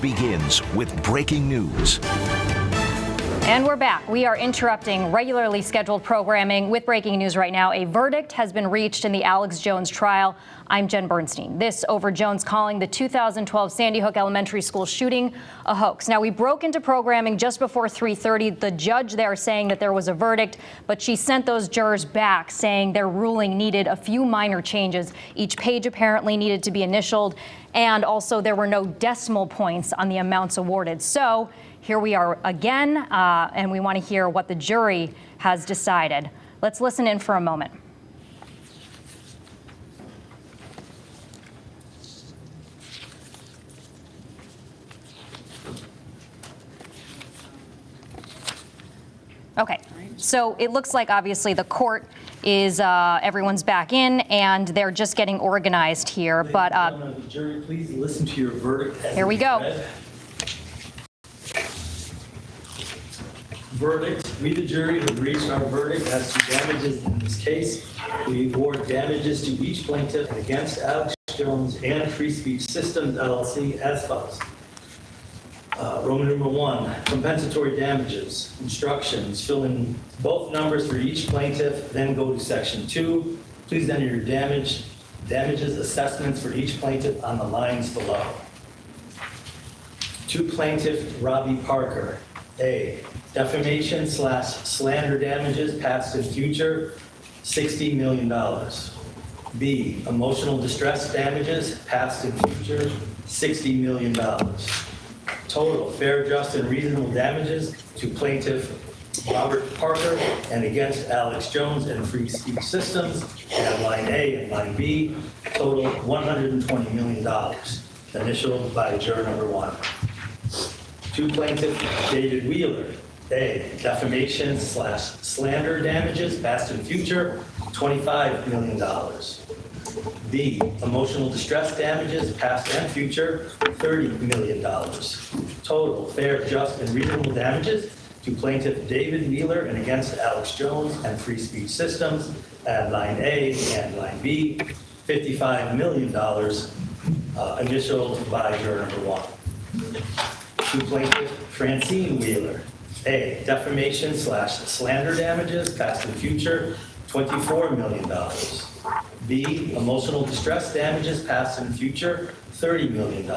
begins with breaking news. And we're back. We are interrupting regularly scheduled programming with breaking news right now. A verdict has been reached in the Alex Jones trial. I'm Jen Bernstein. This over Jones calling the 2012 Sandy Hook Elementary School shooting a hoax. Now, we broke into programming just before 3:30. The judge there saying that there was a verdict, but she sent those jurors back saying their ruling needed a few minor changes. Each page apparently needed to be initialed, and also there were no decimal points on the amounts awarded. So here we are again, and we want to hear what the jury has decided. Let's listen in for a moment. Okay, so it looks like obviously the court is, everyone's back in, and they're just getting organized here. But the jury, please listen to your verdict. Here we go. Verdict. We, the jury, have reached our verdict as to damages in this case. We award damages to each plaintiff against Alex Jones and Free Speech Systems, LLC, as follows. Roman numeral 1, compensatory damages. Instructions. Fill in both numbers for each plaintiff, then go to section 2. Please enter your damages assessments for each plaintiff on the lines below. To plaintiff Robbie Parker. A, defamation/slander damages past and future, $60 million. B, emotional distress damages past and future, $60 million. Total fair, just, and reasonable damages to plaintiff Robert Parker and against Alex Jones and Free Speech Systems at line A and line B, total $120 million, initialed by juror number 1. To plaintiff David Wheeler. A, defamation/slander damages past and future, $25 million. B, emotional distress damages past and future, $30 million. Total fair, just, and reasonable damages to plaintiff David Wheeler and against Alex Jones and Free Speech Systems at line A and line B, $55 million, initialed by juror number 1. To plaintiff Francine Wheeler. A, defamation/slander damages past and future, $24 million. B, emotional distress damages past and future, $30 million.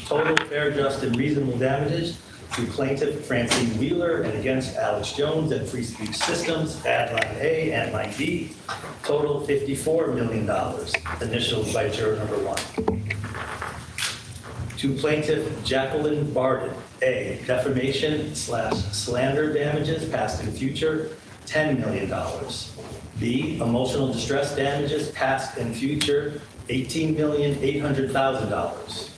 Total fair, just, and reasonable damages to plaintiff Francine Wheeler and against Alex Jones and Free Speech Systems at line A and line B, total $54 million, initialed by juror number 1. To plaintiff Jacqueline Barden. A, defamation/slander damages past and future, $10 million. B, emotional distress damages past and future, $18,800,000.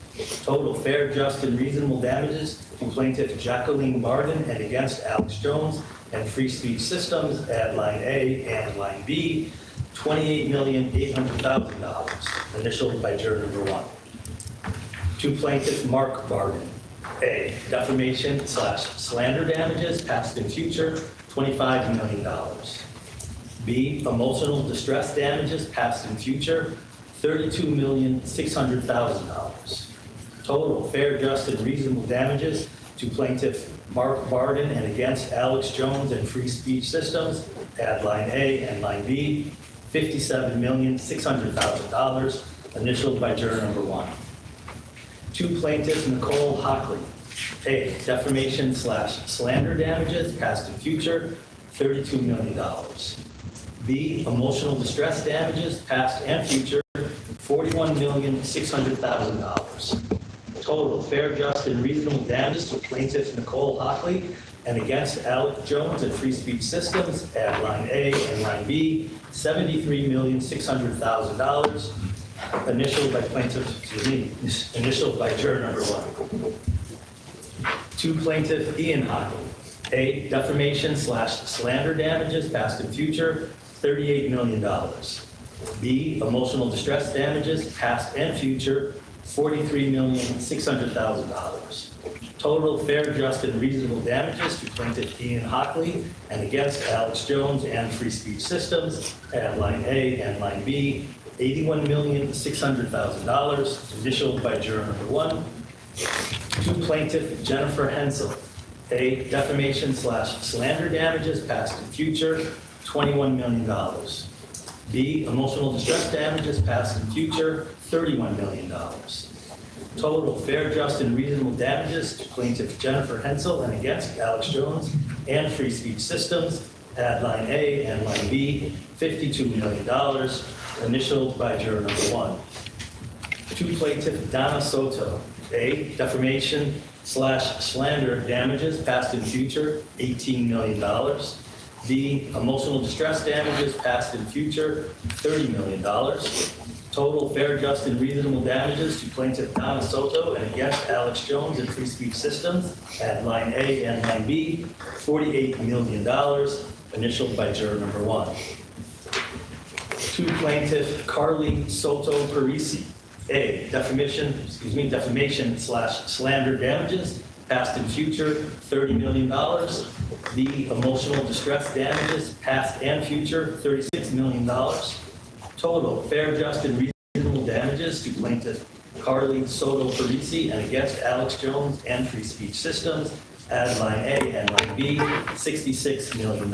Total fair, just, and reasonable damages to plaintiff Jacqueline Barden and against Alex Jones and Free Speech Systems at line A and line B, $28,800,000, initialed by juror number 1. To plaintiff Mark Barden. A, defamation/slander damages past and future, $25 million. B, emotional distress damages past and future, $32,600,000. Total fair, just, and reasonable damages to plaintiff Mark Barden and against Alex Jones and Free Speech Systems at line A and line B, $57,600,000, initialed by juror number 1. To plaintiff Nicole Hockley. A, defamation/slander damages past and future, $32 million. B, emotional distress damages past and future, $41,600,000. Total fair, just, and reasonable damages to plaintiff Nicole Hockley and against Alex Jones and Free Speech Systems at line A and line B, $73,600,000. Initialed by initialed by juror number 1. To plaintiff Ian Hockley. A, defamation/slander damages past and future, $38 million. B, emotional distress damages past and future, $43,600,000. Total fair, just, and reasonable damages to plaintiff Ian Hockley and against Alex Jones and Free Speech Systems at line A and line B, $81,600,000, initialed by juror number 1. To plaintiff Jennifer Hensel, A, defamation / slander damages, past and future, $21 million. B, emotional distress damages, past and future, $31 million. Total fair, just, and reasonable damages to plaintiff Jennifer Hensel and against Alex Jones and Free Speech Systems, add line A and line B, $52 million, initialed by juror number 1. To plaintiff Donna Soto, A, defamation / slander damages, past and future, $18 million. B, emotional distress damages, past and future, $30 million. Total fair, just, and reasonable damages to plaintiff Donna Soto and against Alex Jones and Free Speech Systems, at line A and line B, $48 million, initialed by juror number 1. To plaintiff Carly Soto Parisi, A, defamation / slander damages, past and future, $30 million. B, emotional distress damages, past and future, $36 million. Total fair, just, and reasonable damages to plaintiff Carly Soto Parisi and against Alex Jones and Free Speech Systems, add line A and line B, $66 million,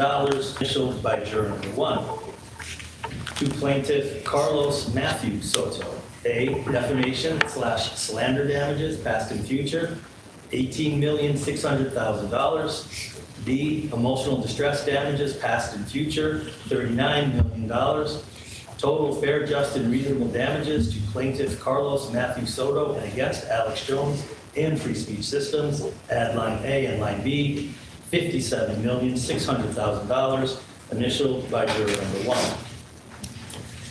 initialed by juror number 1. To plaintiff Carlos Matthew Soto, A, defamation / slander damages, past and future, $18,600,000. B, emotional distress damages, past and future, $39 million. Total fair, just, and reasonable damages to plaintiff Carlos Matthew Soto and against Alex Jones and Free Speech Systems, add line A and line B, $57,600,000, initialed by juror number 1.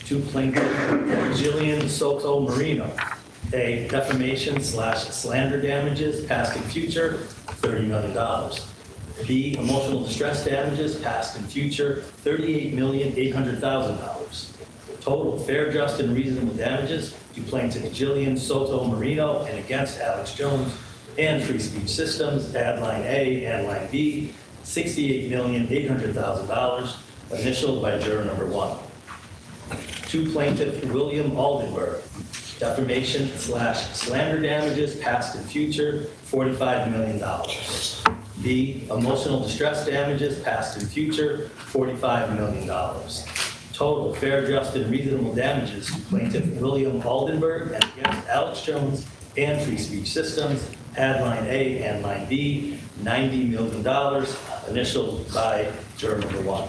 To plaintiff Jillian Soto Marino, A, defamation / slander damages, past and future, $30 million. B, emotional distress damages, past and future, $38,800,000. Total fair, just, and reasonable damages to plaintiff Jillian Soto Marino and against Alex Jones and Free Speech Systems, add line A and line B, $68,800,000, initialed by juror number 1. To plaintiff William Aldenberg, defamation / slander damages, past and future, $45 million. B, emotional distress damages, past and future, $45 million. Total fair, just, and reasonable damages to plaintiff William Aldenberg and against Alex Jones and Free Speech Systems, add line A and line B, $90 million, initialed by juror number 1.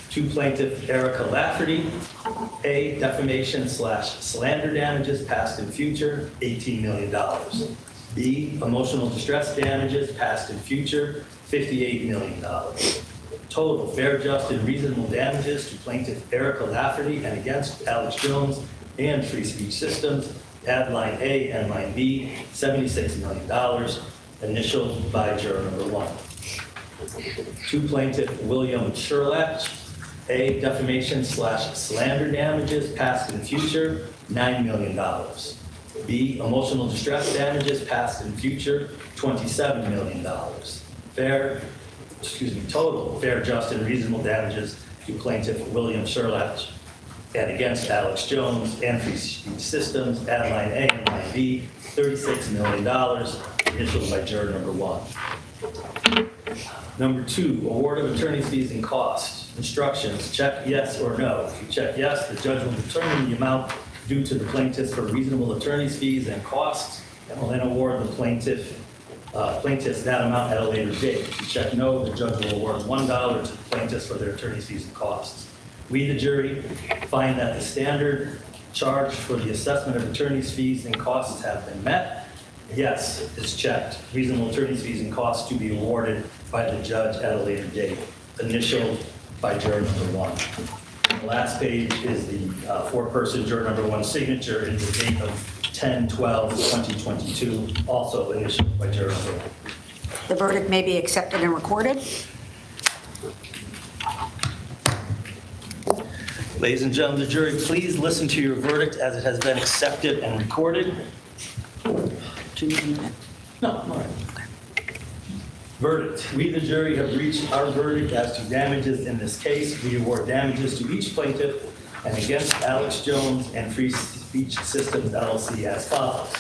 To plaintiff Erica Lafferty, A, defamation / slander damages, past and future, $18 million. B, emotional distress damages, past and future, $58 million. Total fair, just, and reasonable damages to plaintiff Erica Lafferty and against Alex Jones and Free Speech Systems, add line A and line B, $76 million, initialed by juror number 1. To plaintiff William Sherlatt, A, defamation / slander damages, past and future, $9 million. B, emotional distress damages, past and future, $27 million. Total fair, just, and reasonable damages to plaintiff William Sherlatt and against Alex Jones and Free Speech Systems, add line A and line B, $36 million, initialed by juror number 1. Number 2, award of attorney's fees and costs. Instructions, check yes or no. If you check yes, the judge will determine the amount due to the plaintiff for reasonable attorney's fees and costs, and will then award the plaintiffs that amount at a later date. If you check no, the judge will award $1 to the plaintiffs for their attorney's fees and costs. We, the jury, find that the standard charge for the assessment of attorney's fees and costs have been met. Yes is checked. Reasonable attorney's fees and costs to be awarded by the judge at a later date, initialed by juror number 1. The last page is the four-person juror number 1 signature in the date of 10/12/2022, also initialed by juror number 1. The verdict may be accepted and recorded. Ladies and gentlemen of the jury, please listen to your verdict as it has been accepted and recorded. Do you need a minute? No, all right. Verdict. We, the jury, have reached our verdict as to damages in this case. We award damages to each plaintiff and against Alex Jones and Free Speech Systems, LLC, as follows.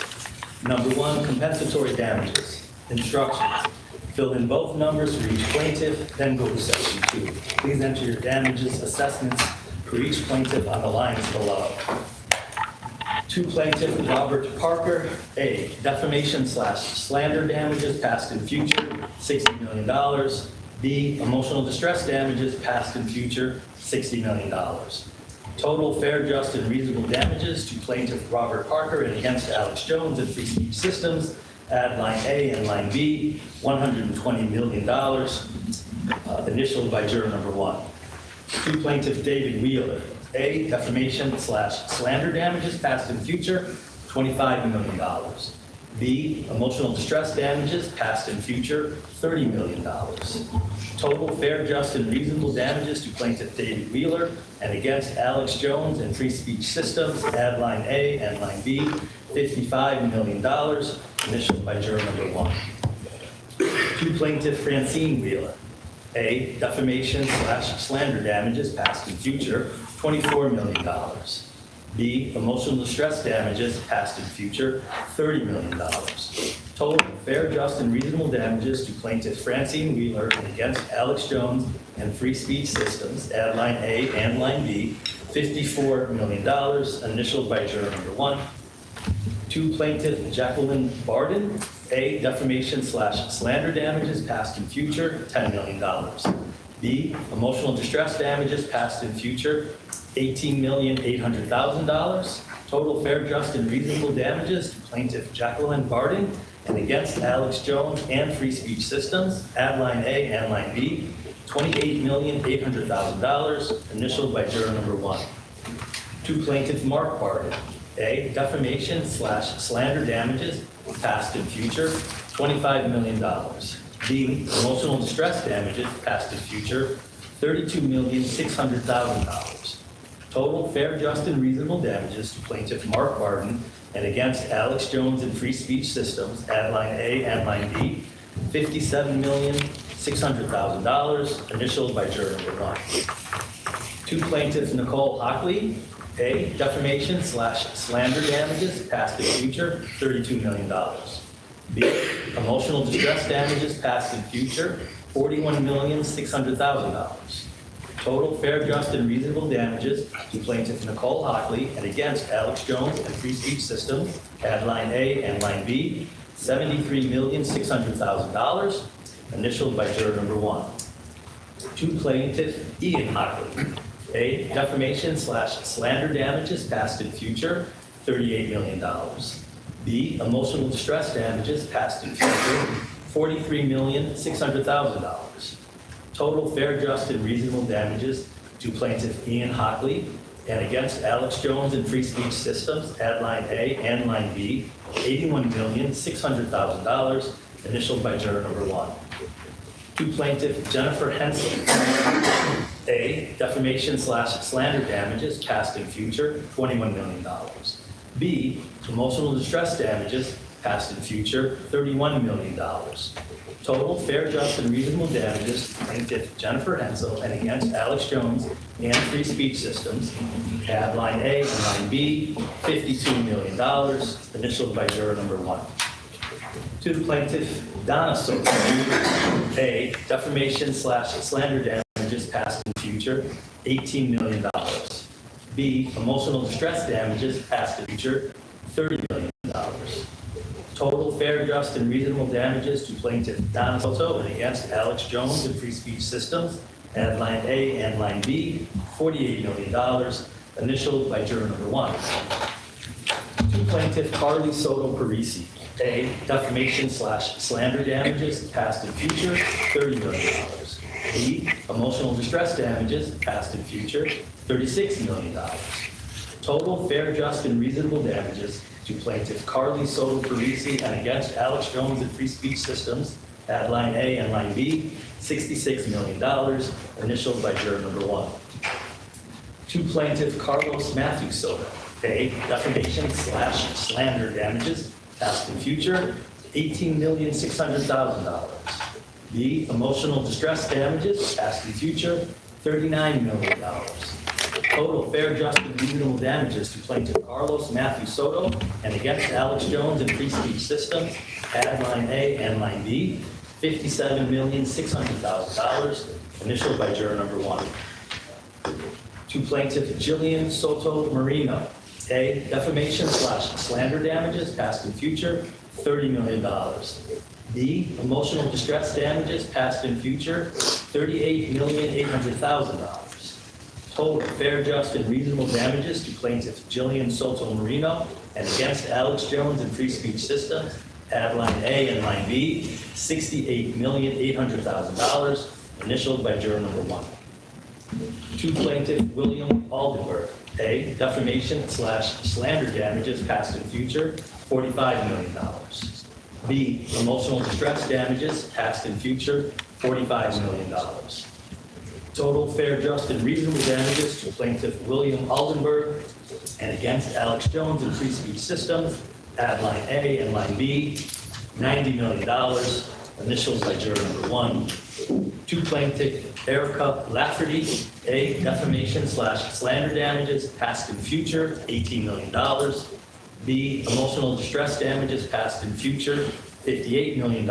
Number 1, compensatory damages. Instructions. Fill in both numbers for each plaintiff, then go to section 2. Please enter your damages assessments for each plaintiff on the lines below. To plaintiff Robert Parker, A, defamation/slander damages, past and future, $60 million. B, emotional distress damages, past and future, $60 million. Total fair, just, and reasonable damages to plaintiff Robert Parker and against Alex Jones and Free Speech Systems, add line A and line B, $120 million, initialed by juror number 1. To plaintiff David Wheeler, A, defamation/slander damages, past and future, $25 million. B, emotional distress damages, past and future, $30 million. Total fair, just, and reasonable damages to plaintiff David Wheeler and against Alex Jones and Free Speech Systems, add line A and line B, $55 million, initialed by juror number 1. To plaintiff Francine Wheeler, A, defamation/slander damages, past and future, $24 million. B, emotional distress damages, past and future, $30 million. Total fair, just, and reasonable damages to plaintiff Francine Wheeler and against Alex Jones and Free Speech Systems, add line A and line B, $54 million, initialed by juror number 1. To plaintiff Jacqueline Barden, A, defamation/slander damages, past and future, $10 million. B, emotional distress damages, past and future, $18,800,000. Total fair, just, and reasonable damages to plaintiff Jacqueline Barden and against Alex Jones and Free Speech Systems, add line A and line B, $28,800,000, initialed by juror number 1. To plaintiff Mark Barden, A, defamation/slander damages, past and future, $25 million. B, emotional distress damages, past and future, $32,600,000. Total fair, just, and reasonable damages to plaintiff Mark Barden and against Alex Jones and Free Speech Systems, add line A and line B, $57,600,000, initialed by juror number 1. To plaintiff Nicole Hockley, A, defamation/slander damages, past and future, $32 million. B, emotional distress damages, past and future, $41,600,000. Total fair, just, and reasonable damages to plaintiff Nicole Hockley and against Alex Jones and Free Speech Systems, add line A and line B, $73,600,000, initialed by juror number 1. To plaintiff Ian Hockley, A, defamation/slander damages, past and future, $38 million. B, emotional distress damages, past and future, $43,600,000. Total fair, just, and reasonable damages to plaintiff Ian Hockley and against Alex Jones and Free Speech Systems, add line A and line B, $81,600,000, initialed by juror number 1. To plaintiff Jennifer Hensel, A, defamation/slander damages, past and future, $21 million. B, emotional distress damages, past and future, $31 million. Total fair, just, and reasonable damages to plaintiff Jennifer Hensel and against Alex Jones and Free Speech Systems, add line A and line B, $52 million, initialed by juror number 1. To the plaintiff Donna Soto, A, defamation/slander damages, past and future, $18 million. B, emotional distress damages, past and future, $30 million. Total fair, just, and reasonable damages to plaintiff Donna Soto and against Alex Jones and Free Speech Systems, add line A and line B, $48 million, initialed by juror number 1. To plaintiff Carly Soto Parisi, A, defamation/slander damages, past and future, $30 million. B, emotional distress damages, past and future, $36 million. Total fair, just, and reasonable damages to plaintiff Carly Soto Parisi and against Alex Jones and Free Speech Systems, add line A and line B, $66 million, initialed by juror number 1. To plaintiff Carlos Matthew Soto, A, defamation/slander damages, past and future, $18,600,000. B, emotional distress damages, past and future, $39 million. Total fair, just, and reasonable damages to plaintiff Carlos Matthew Soto and against Alex Jones and Free Speech Systems, add line A and line B, $57,600,000, initialed by juror number 1. To plaintiff Jillian Soto Marino, A, defamation/slander damages, past and future, $30 million. B, emotional distress damages, past and future, $38,800,000. Total fair, just, and reasonable damages to plaintiff Jillian Soto Marino and against Alex Jones and Free Speech Systems, add line A and line B, $68,800,000, initialed by juror number 1. To plaintiff William Aldenberg, A, defamation/slander damages, past and future, $45 million. B, emotional distress damages, past and future, $45 million. Total fair, just, and reasonable damages to plaintiff William Aldenberg and against Alex Jones and Free Speech Systems, add line A and line B, $90 million, initials by juror number 1. To plaintiff Erica Lafferty, A, defamation/slander damages, past and future, $18 million. B, emotional distress damages, past and future, $58 million.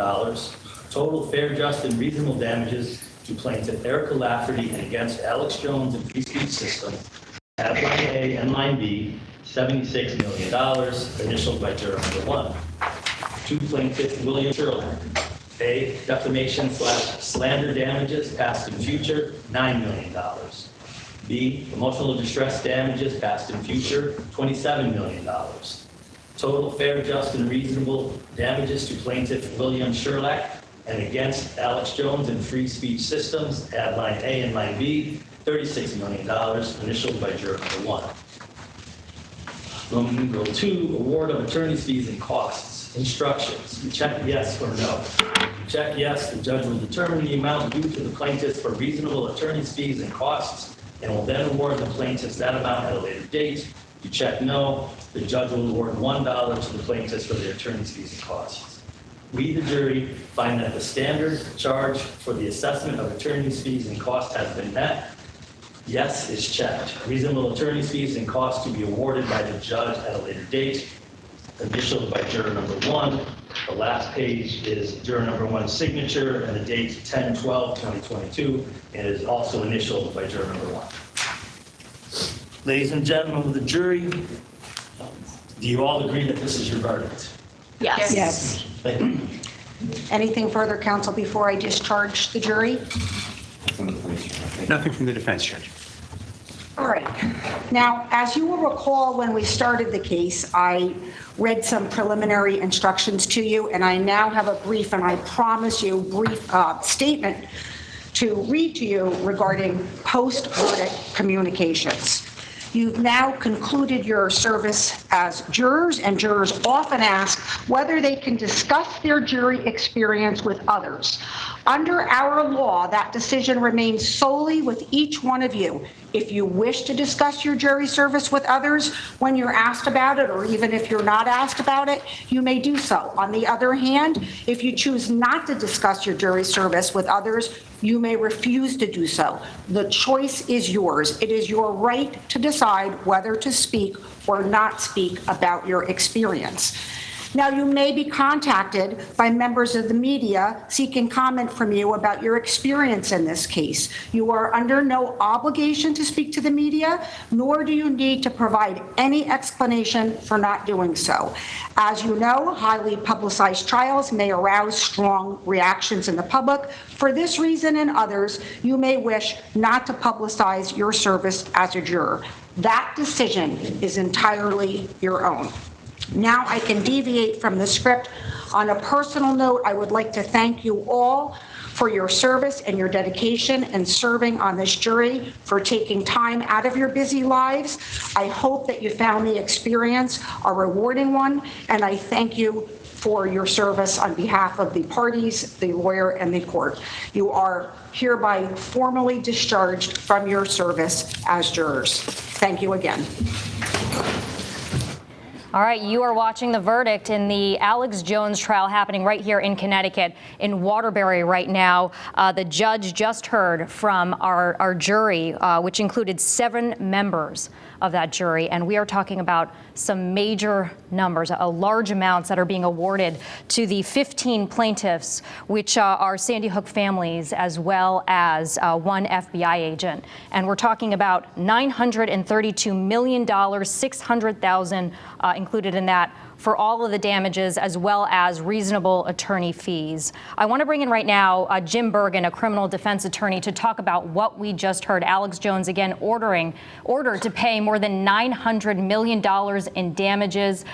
Total fair, just, and reasonable damages to plaintiff Erica Lafferty and against Alex Jones and Free Speech Systems, add line A and line B, $76 million, initialed by juror number 1. To plaintiff William Sherlock, A, defamation/slander damages, past and future, $9 million. B, emotional distress damages, past and future, $27 million. Total fair, just, and reasonable damages to plaintiff William Sherlock and against Alex Jones and Free Speech Systems, add line A and line B, $36 million, initialed by juror number 1. Roman numeral 2, award of attorney's fees and costs. Instructions. You check yes or no. You check yes, the judge will determine the amount due to the plaintiff for reasonable attorney's fees and costs and will then award the plaintiff that amount at a later date. You check no, the judge will award $1 to the plaintiff for their attorney's fees and costs. We, the jury, find that the standard charge for the assessment of attorney's fees and costs has been met. Yes is checked. Reasonable attorney's fees and costs to be awarded by the judge at a later date. Initialed by juror number 1. The last page is juror number 1's signature and the date 10/12/2022, and is also initialed by juror number 1. Ladies and gentlemen of the jury, do you all agree that this is your verdict? Yes. Yes. Thank you. Anything further, counsel, before I discharge the jury? Nothing from the defense, Judge. All right. Now, as you will recall, when we started the case, I read some preliminary instructions to you, and I now have a brief, and I promise you, brief statement to read to you regarding post-verdict communications. You've now concluded your service as jurors, and jurors often ask whether they can discuss their jury experience with others. Under our law, that decision remains solely with each one of you. If you wish to discuss your jury service with others when you're asked about it, or even if you're not asked about it, you may do so. On the other hand, if you choose not to discuss your jury service with others, you may refuse to do so. The choice is yours. It is your right to decide whether to speak or not speak about your experience. Now, you may be contacted by members of the media seeking comment from you about your experience in this case. You are under no obligation to speak to the media, nor do you need to provide any explanation for not doing so. As you know, highly publicized trials may arouse strong reactions in the public. For this reason and others, you may wish not to publicize your service as a juror. That decision is entirely your own. Now I can deviate from the script. On a personal note, I would like to thank you all for your service and your dedication in serving on this jury, for taking time out of your busy lives. I hope that you found the experience a rewarding one, and I thank you for your service on behalf of the parties, the lawyer, and the court. You are hereby formally discharged from your service as jurors. Thank you again. All right, you are watching the verdict in the Alex Jones trial happening right here in Connecticut, in Waterbury right now. The judge just heard from our jury, which included 7 members of that jury, and we are talking about some major numbers, large amounts that are being awarded to the 15 plaintiffs, which are Sandy Hook families, as well as 1 FBI agent. And we're talking about $932 million, $600,000 included in that for all of the damages, as well as reasonable attorney fees. I want to bring in right now Jim Bergen, a criminal defense attorney, to talk about what we just heard. Alex Jones, again, ordered to pay more than $900 million in damages.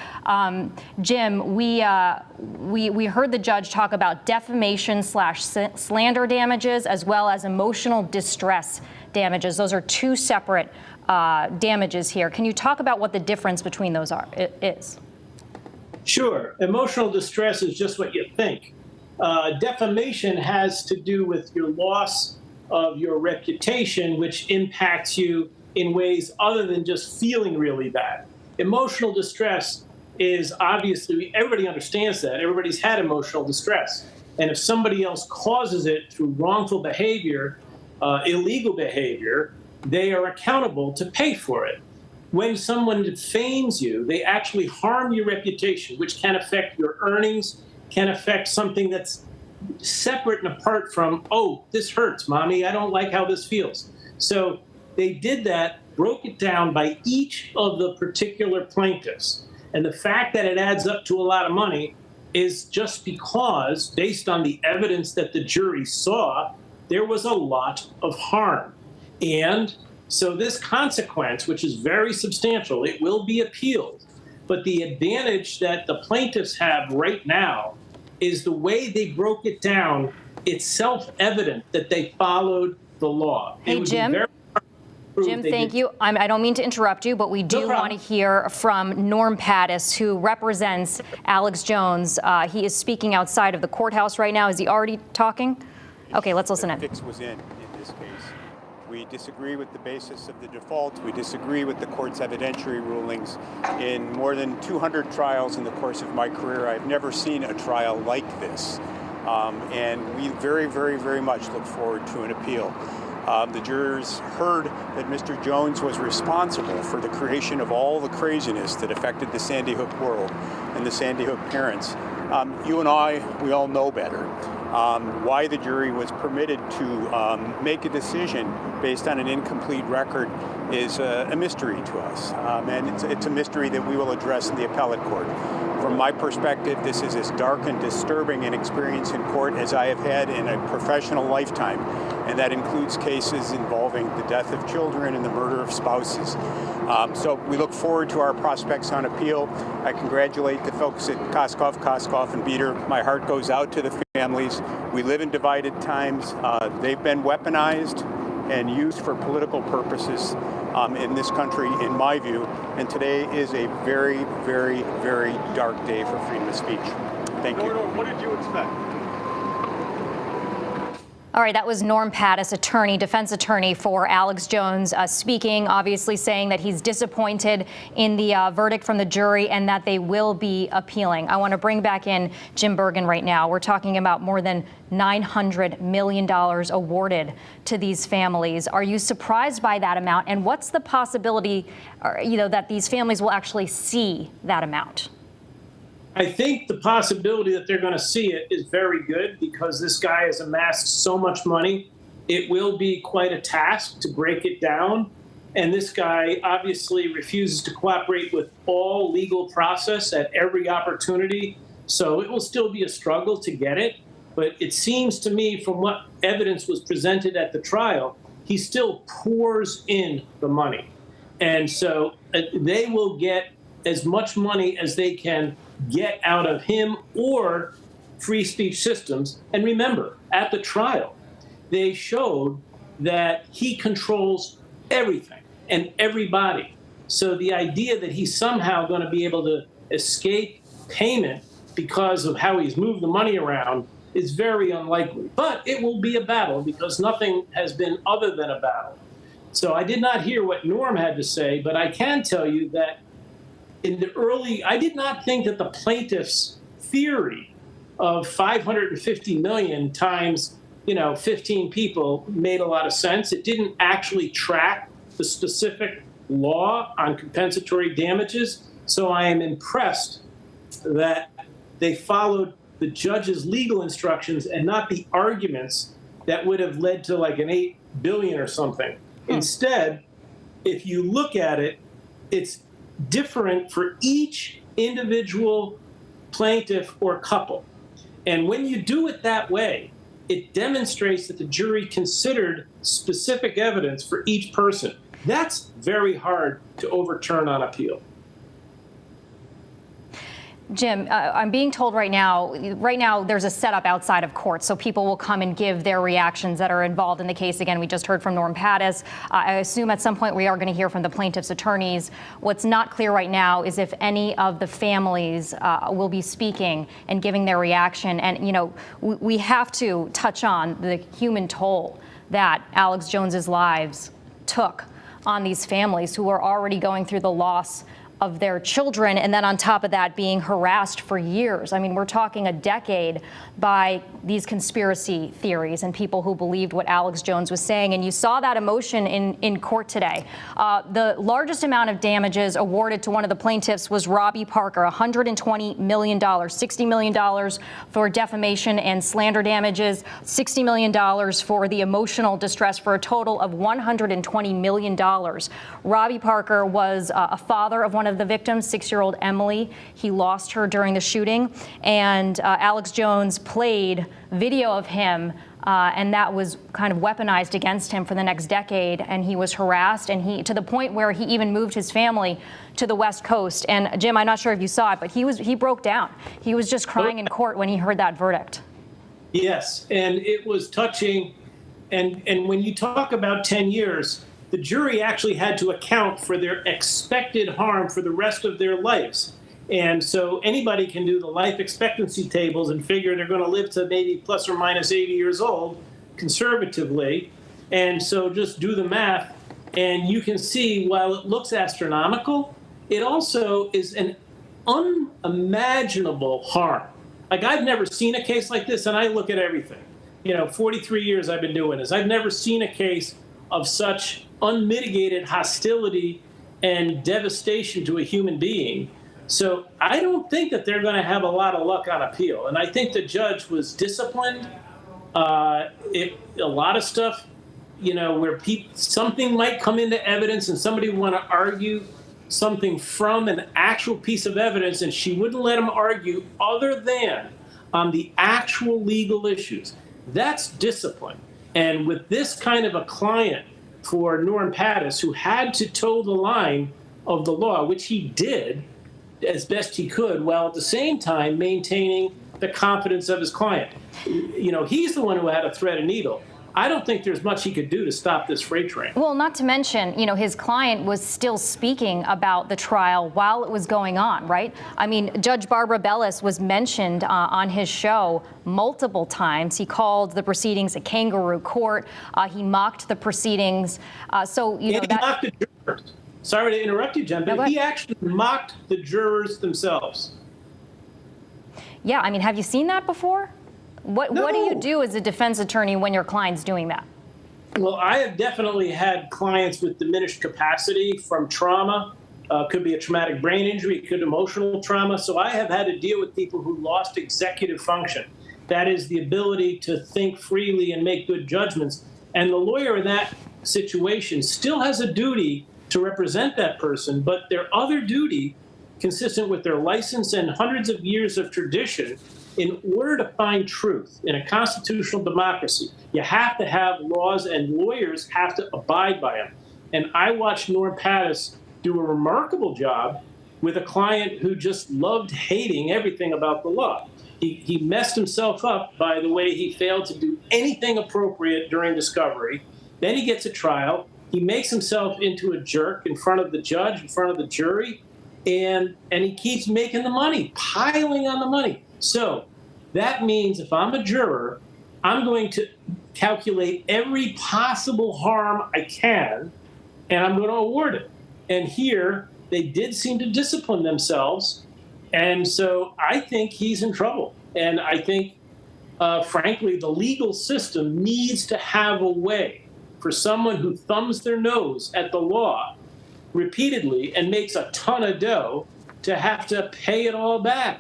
Jim, we heard the judge talk about defamation/slander damages, as well as emotional distress damages. Those are 2 separate damages here. Can you talk about what the difference between those is? Sure. Emotional distress is just what you think. Defamation has to do with your loss of your reputation, which impacts you in ways other than just feeling really bad. Emotional distress is obviously, everybody understands that. Everybody's had emotional distress. And if somebody else causes it through wrongful behavior, illegal behavior, they are accountable to pay for it. When someone defames you, they actually harm your reputation, which can affect your earnings, can affect something that's separate and apart from, oh, this hurts, mommy, I don't like how this feels. So they did that, broke it down by each of the particular plaintiffs. And the fact that it adds up to a lot of money is just because, based on the evidence that the jury saw, there was a lot of harm. And so this consequence, which is very substantial, it will be appealed. But the advantage that the plaintiffs have right now is the way they broke it down. It's self-evident that they followed the law. Hey, Jim. Jim, thank you. I don't mean to interrupt you, but we do want to hear from Norm Pattis, who represents Alex Jones. He is speaking outside of the courthouse right now. Is he already talking? Okay, let's listen in. The fix was in this case. We disagree with the basis of the default. We disagree with the court's evidentiary rulings. In more than 200 trials in the course of my career, I've never seen a trial like this. And we very, very, very much look forward to an appeal. The jurors heard that Mr. Jones was responsible for the creation of all the craziness that affected the Sandy Hook world and the Sandy Hook parents. You and I, we all know better. Why the jury was permitted to make a decision based on an incomplete record is a mystery to us. And it's a mystery that we will address in the appellate court. From my perspective, this is as dark and disturbing an experience in court as I have had in a professional lifetime. And that includes cases involving the death of children and the murder of spouses. So we look forward to our prospects on appeal. I congratulate the folks at Koskoff and Beater. My heart goes out to the families. We live in divided times. They've been weaponized and used for political purposes in this country, in my view. And today is a very, very, very dark day for freedom of speech. Thank you. What did you expect? All right, that was Norm Pattis, defense attorney for Alex Jones, speaking, obviously saying that he's disappointed in the verdict from the jury and that they will be appealing. I want to bring back in Jim Bergen right now. We're talking about more than $900 million awarded to these families. Are you surprised by that amount? And what's the possibility, that these families will actually see that amount? I think the possibility that they're going to see it is very good because this guy has amassed so much money. It will be quite a task to break it down. And this guy obviously refuses to cooperate with all legal process at every opportunity. So it will still be a struggle to get it. But it seems to me, from what evidence was presented at the trial, he still pours in the money. And so they will get as much money as they can get out of him or free speech systems. And remember, at the trial, they showed that he controls everything and everybody. So the idea that he's somehow going to be able to escape payment because of how he's moved the money around is very unlikely. But it will be a battle because nothing has been other than a battle. So I did not hear what Norm had to say, but I can tell you that I did not think that the plaintiff's theory of 550 million times, 15 people made a lot of sense. It didn't actually track the specific law on compensatory damages. So I am impressed that they followed the judge's legal instructions and not the arguments that would have led to like an 8 billion or something. Instead, if you look at it, it's different for each individual plaintiff or couple. And when you do it that way, it demonstrates that the jury considered specific evidence for each person. That's very hard to overturn on appeal. Jim, I'm being told right now there's a setup outside of court, so people will come and give their reactions that are involved in the case. Again, we just heard from Norm Pattis. I assume at some point we are going to hear from the plaintiff's attorneys. What's not clear right now is if any of the families will be speaking and giving their reaction. And, we have to touch on the human toll that Alex Jones's lives took on these families who are already going through the loss of their children, and then on top of that being harassed for years. I mean, we're talking a decade by these conspiracy theories and people who believed what Alex Jones was saying. And you saw that emotion in court today. The largest amount of damages awarded to one of the plaintiffs was Robbie Parker, $120 million, $60 million for defamation and slander damages, $60 million for the emotional distress, for a total of $120 million. Robbie Parker was a father of one of the victims, 6-year-old Emily. He lost her during the shooting, and Alex Jones played video of him, and that was kind of weaponized against him for the next decade. And he was harassed, and to the point where he even moved his family to the West Coast. And Jim, I'm not sure if you saw it, but he broke down. He was just crying in court when he heard that verdict. Yes, and it was touching. And when you talk about 10 years, the jury actually had to account for their expected harm for the rest of their lives. And so anybody can do the life expectancy tables and figure they're going to live to maybe plus or minus 80 years old, conservatively. And so just do the math, and you can see, while it looks astronomical, it also is an unimaginable harm. Like, I've never seen a case like this, and I look at everything. 43 years I've been doing this. I've never seen a case of such unmitigated hostility and devastation to a human being. So I don't think that they're going to have a lot of luck on appeal. And I think the judge was disciplined. A lot of stuff, where something might come into evidence and somebody would want to argue something from an actual piece of evidence, and she wouldn't let them argue other than on the actual legal issues. That's discipline. And with this kind of a client for Norm Pattis, who had to toe the line of the law, which he did as best he could, while at the same time maintaining the confidence of his client. He's the one who had to thread a needle. I don't think there's much he could do to stop this freight train. Well, not to mention, his client was still speaking about the trial while it was going on, right? I mean, Judge Barbara Bellis was mentioned on his show multiple times. He called the proceedings a kangaroo court. He mocked the proceedings. He mocked the jurors. Sorry to interrupt you, Jen, but he actually mocked the jurors themselves. Yeah, I mean, have you seen that before? What do you do as a defense attorney when your client's doing that? Well, I have definitely had clients with diminished capacity from trauma. Could be a traumatic brain injury, it could be emotional trauma. So I have had to deal with people who lost executive function. That is the ability to think freely and make good judgments. And the lawyer in that situation still has a duty to represent that person, but their other duty, consistent with their license and hundreds of years of tradition, in order to find truth in a constitutional democracy, you have to have laws, and lawyers have to abide by them. And I watched Norm Pattis do a remarkable job with a client who just loved hating everything about the law. He messed himself up by the way he failed to do anything appropriate during discovery. Then he gets a trial. He makes himself into a jerk in front of the judge, in front of the jury, and he keeps making the money, piling on the money. So that means if I'm a juror, I'm going to calculate every possible harm I can, and I'm going to award it. And here, they did seem to discipline themselves. And so I think he's in trouble. And I think, frankly, the legal system needs to have a way for someone who thumbs their nose at the law repeatedly and makes a ton of dough to have to pay it all back.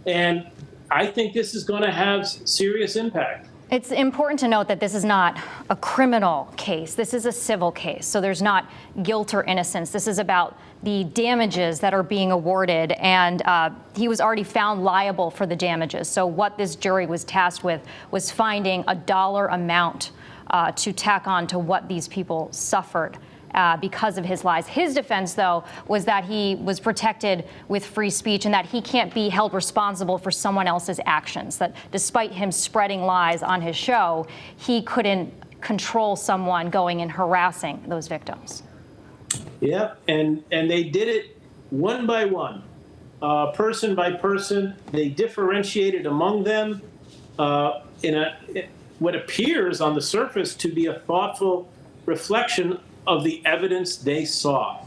And I think this is going to have serious impact. It's important to note that this is not a criminal case. This is a civil case. So there's not guilt or innocence. This is about the damages that are being awarded. And he was already found liable for the damages. So what this jury was tasked with was finding a dollar amount to tack on to what these people suffered because of his lies. His defense, though, was that he was protected with free speech and that he can't be held responsible for someone else's actions, that despite him spreading lies on his show, he couldn't control someone going and harassing those victims. Yeah, and they did it one by one, person by person. They differentiated among them in what appears on the surface to be a thoughtful reflection of the evidence they saw.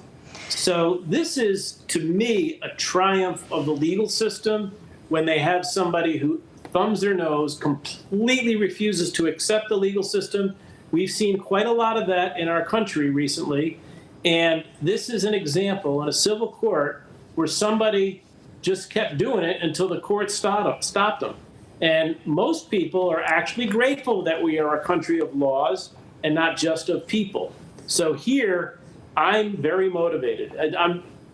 So this is, to me, a triumph of the legal system when they have somebody who thumbs their nose, completely refuses to accept the legal system. We've seen quite a lot of that in our country recently. And this is an example in a civil court where somebody just kept doing it until the court stopped them. And most people are actually grateful that we are a country of laws and not just of people. So here, I'm very motivated.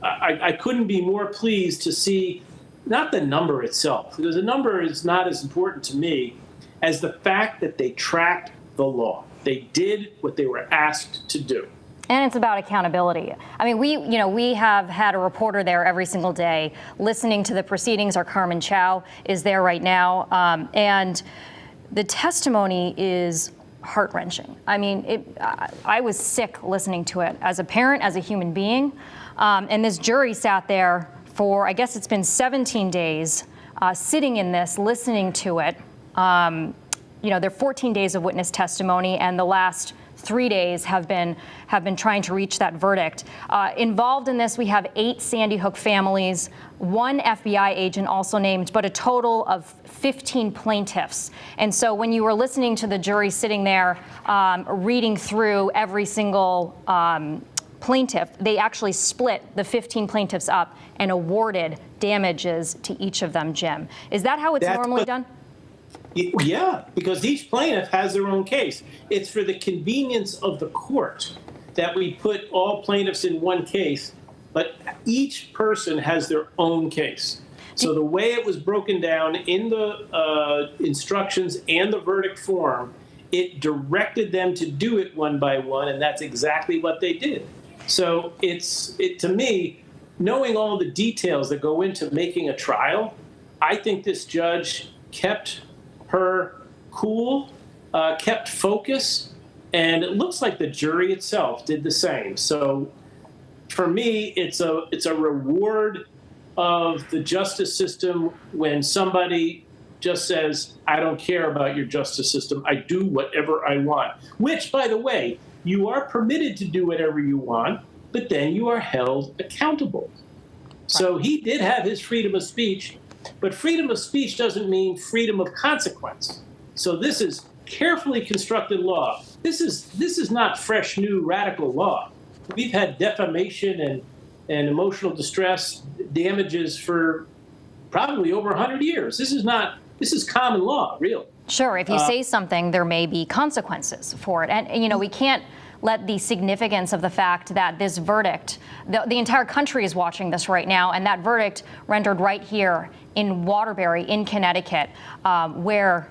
I couldn't be more pleased to see not the number itself, because the number is not as important to me as the fact that they tracked the law. They did what they were asked to do. And it's about accountability. I mean, we have had a reporter there every single day listening to the proceedings. Our Carmen Chow is there right now. And the testimony is heart-wrenching. I mean, I was sick listening to it as a parent, as a human being. And this jury sat there for, I guess it's been 17 days, sitting in this, listening to it. There are 14 days of witness testimony, and the last 3 days have been trying to reach that verdict. Involved in this, we have 8 Sandy Hook families, 1 FBI agent also named, but a total of 15 plaintiffs. And so when you were listening to the jury sitting there reading through every single plaintiff, they actually split the 15 plaintiffs up and awarded damages to each of them, Jim. Is that how it's normally done? Yeah, because each plaintiff has their own case. It's for the convenience of the court that we put all plaintiffs in one case, but each person has their own case. So the way it was broken down in the instructions and the verdict form, it directed them to do it one by one, and that's exactly what they did. So to me, knowing all the details that go into making a trial, I think this judge kept her cool, kept focus, and it looks like the jury itself did the same. So for me, it's a reward of the justice system when somebody just says, I don't care about your justice system, I do whatever I want. Which, by the way, you are permitted to do whatever you want, but then you are held accountable. So he did have his freedom of speech, but freedom of speech doesn't mean freedom of consequence. So this is carefully constructed law. This is not fresh, new, radical law. We've had defamation and emotional distress damages for probably over 100 years. This is common law, really. Sure, if you say something, there may be consequences for it. And, we can't let the significance of the fact that this verdict, the entire country is watching this right now, and that verdict rendered right here in Waterbury, in Connecticut, where,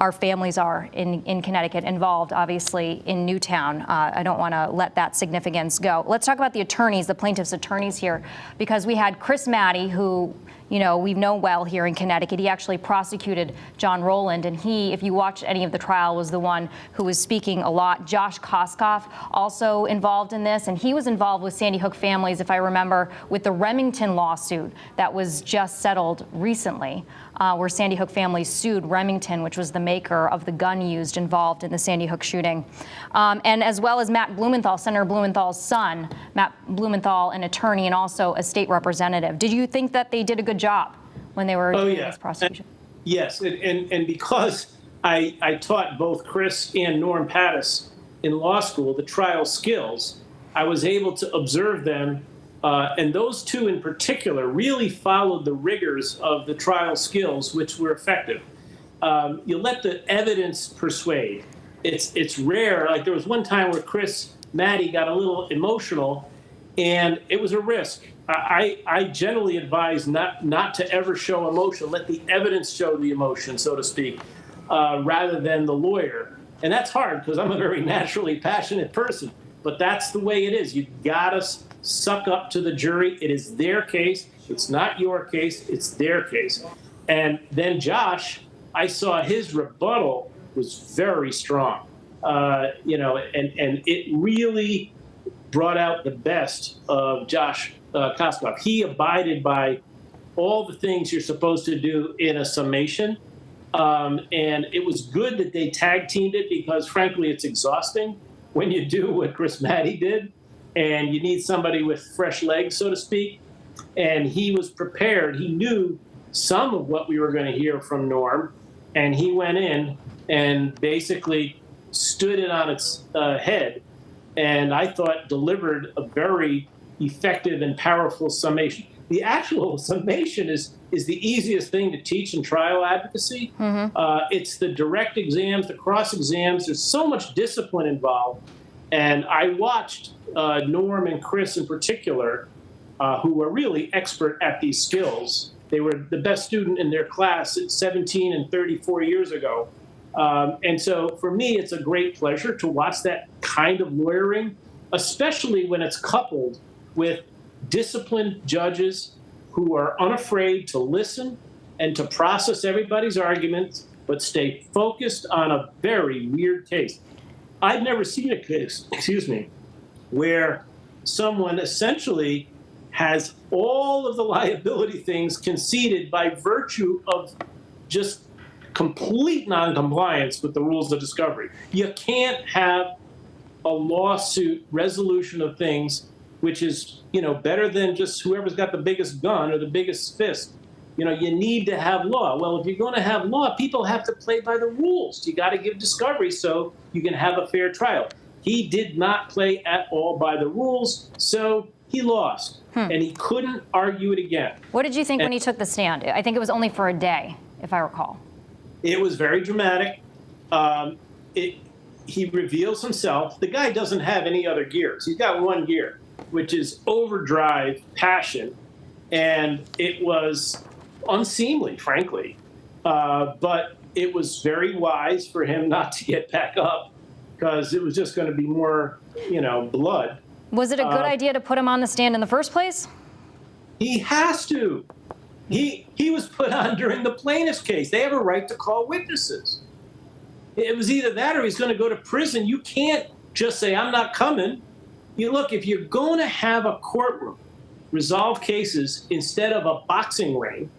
our families are in Connecticut, involved, obviously, in Newtown. I don't want to let that significance go. Let's talk about the attorneys, the plaintiff's attorneys here, because we had Chris Maddie, who, we've known well here in Connecticut. He actually prosecuted John Rowland, and he, if you watched any of the trial, was the one who was speaking a lot. Josh Koskoff also involved in this, and he was involved with Sandy Hook families, if I remember, with the Remington lawsuit that was just settled recently. where Sandy Hook families sued Remington, which was the maker of the gun used involved in the Sandy Hook shooting. And as well as Matt Blumenthal, Senator Blumenthal's son, Matt Blumenthal, an attorney and also a state representative. Did you think that they did a good job when they were doing this prosecution? Yes, and because I taught both Chris and Norm Pattis in law school the trial skills, I was able to observe them, and those two in particular really followed the rigors of the trial skills, which were effective. You let the evidence persuade. It's rare. Like there was one time where Chris Maddie got a little emotional, and it was a risk. I generally advise not to ever show emotion. Let the evidence show the emotion, so to speak, rather than the lawyer. And that's hard because I'm a very naturally passionate person. But that's the way it is. You gotta suck up to the jury. It is their case. It's not your case. It's their case. And then Josh, I saw his rebuttal was very strong. And it really brought out the best of Josh Koskoff. He abided by all the things you're supposed to do in a summation. And it was good that they tag teamed it because, frankly, it's exhausting when you do what Chris Maddie did, and you need somebody with fresh legs, so to speak. And he was prepared. He knew some of what we were going to hear from Norm, and he went in and basically stood it on its head, and I thought delivered a very effective and powerful summation. The actual summation is the easiest thing to teach in trial advocacy. It's the direct exams, the cross exams. There's so much discipline involved. And I watched Norm and Chris in particular, who were really expert at these skills. They were the best student in their class at 17 and 34 years ago. And so for me, it's a great pleasure to watch that kind of lawyering, especially when it's coupled with disciplined judges who are unafraid to listen and to process everybody's arguments, but stay focused on a very weird case. I've never seen a case, where someone essentially has all of the liability things conceded by virtue of just complete noncompliance with the rules of discovery. You can't have a lawsuit resolution of things which is, better than just whoever's got the biggest gun or the biggest fist. You need to have law. Well, if you're going to have law, people have to play by the rules. You got to give discovery so you can have a fair trial. He did not play at all by the rules, so he lost. And he couldn't argue it again. What did you think when he took the stand? I think it was only for a day, if I recall. It was very dramatic. He reveals himself. The guy doesn't have any other gears. He's got one gear, which is overdrive passion. And it was unseemly, frankly. But it was very wise for him not to get back up because it was just going to be more, blood. Was it a good idea to put him on the stand in the first place? He has to. He was put on during the plaintiff's case. They have a right to call witnesses. It was either that or he's going to go to prison. You can't just say, I'm not coming. Look, if you're going to have a courtroom resolve cases instead of a boxing ring,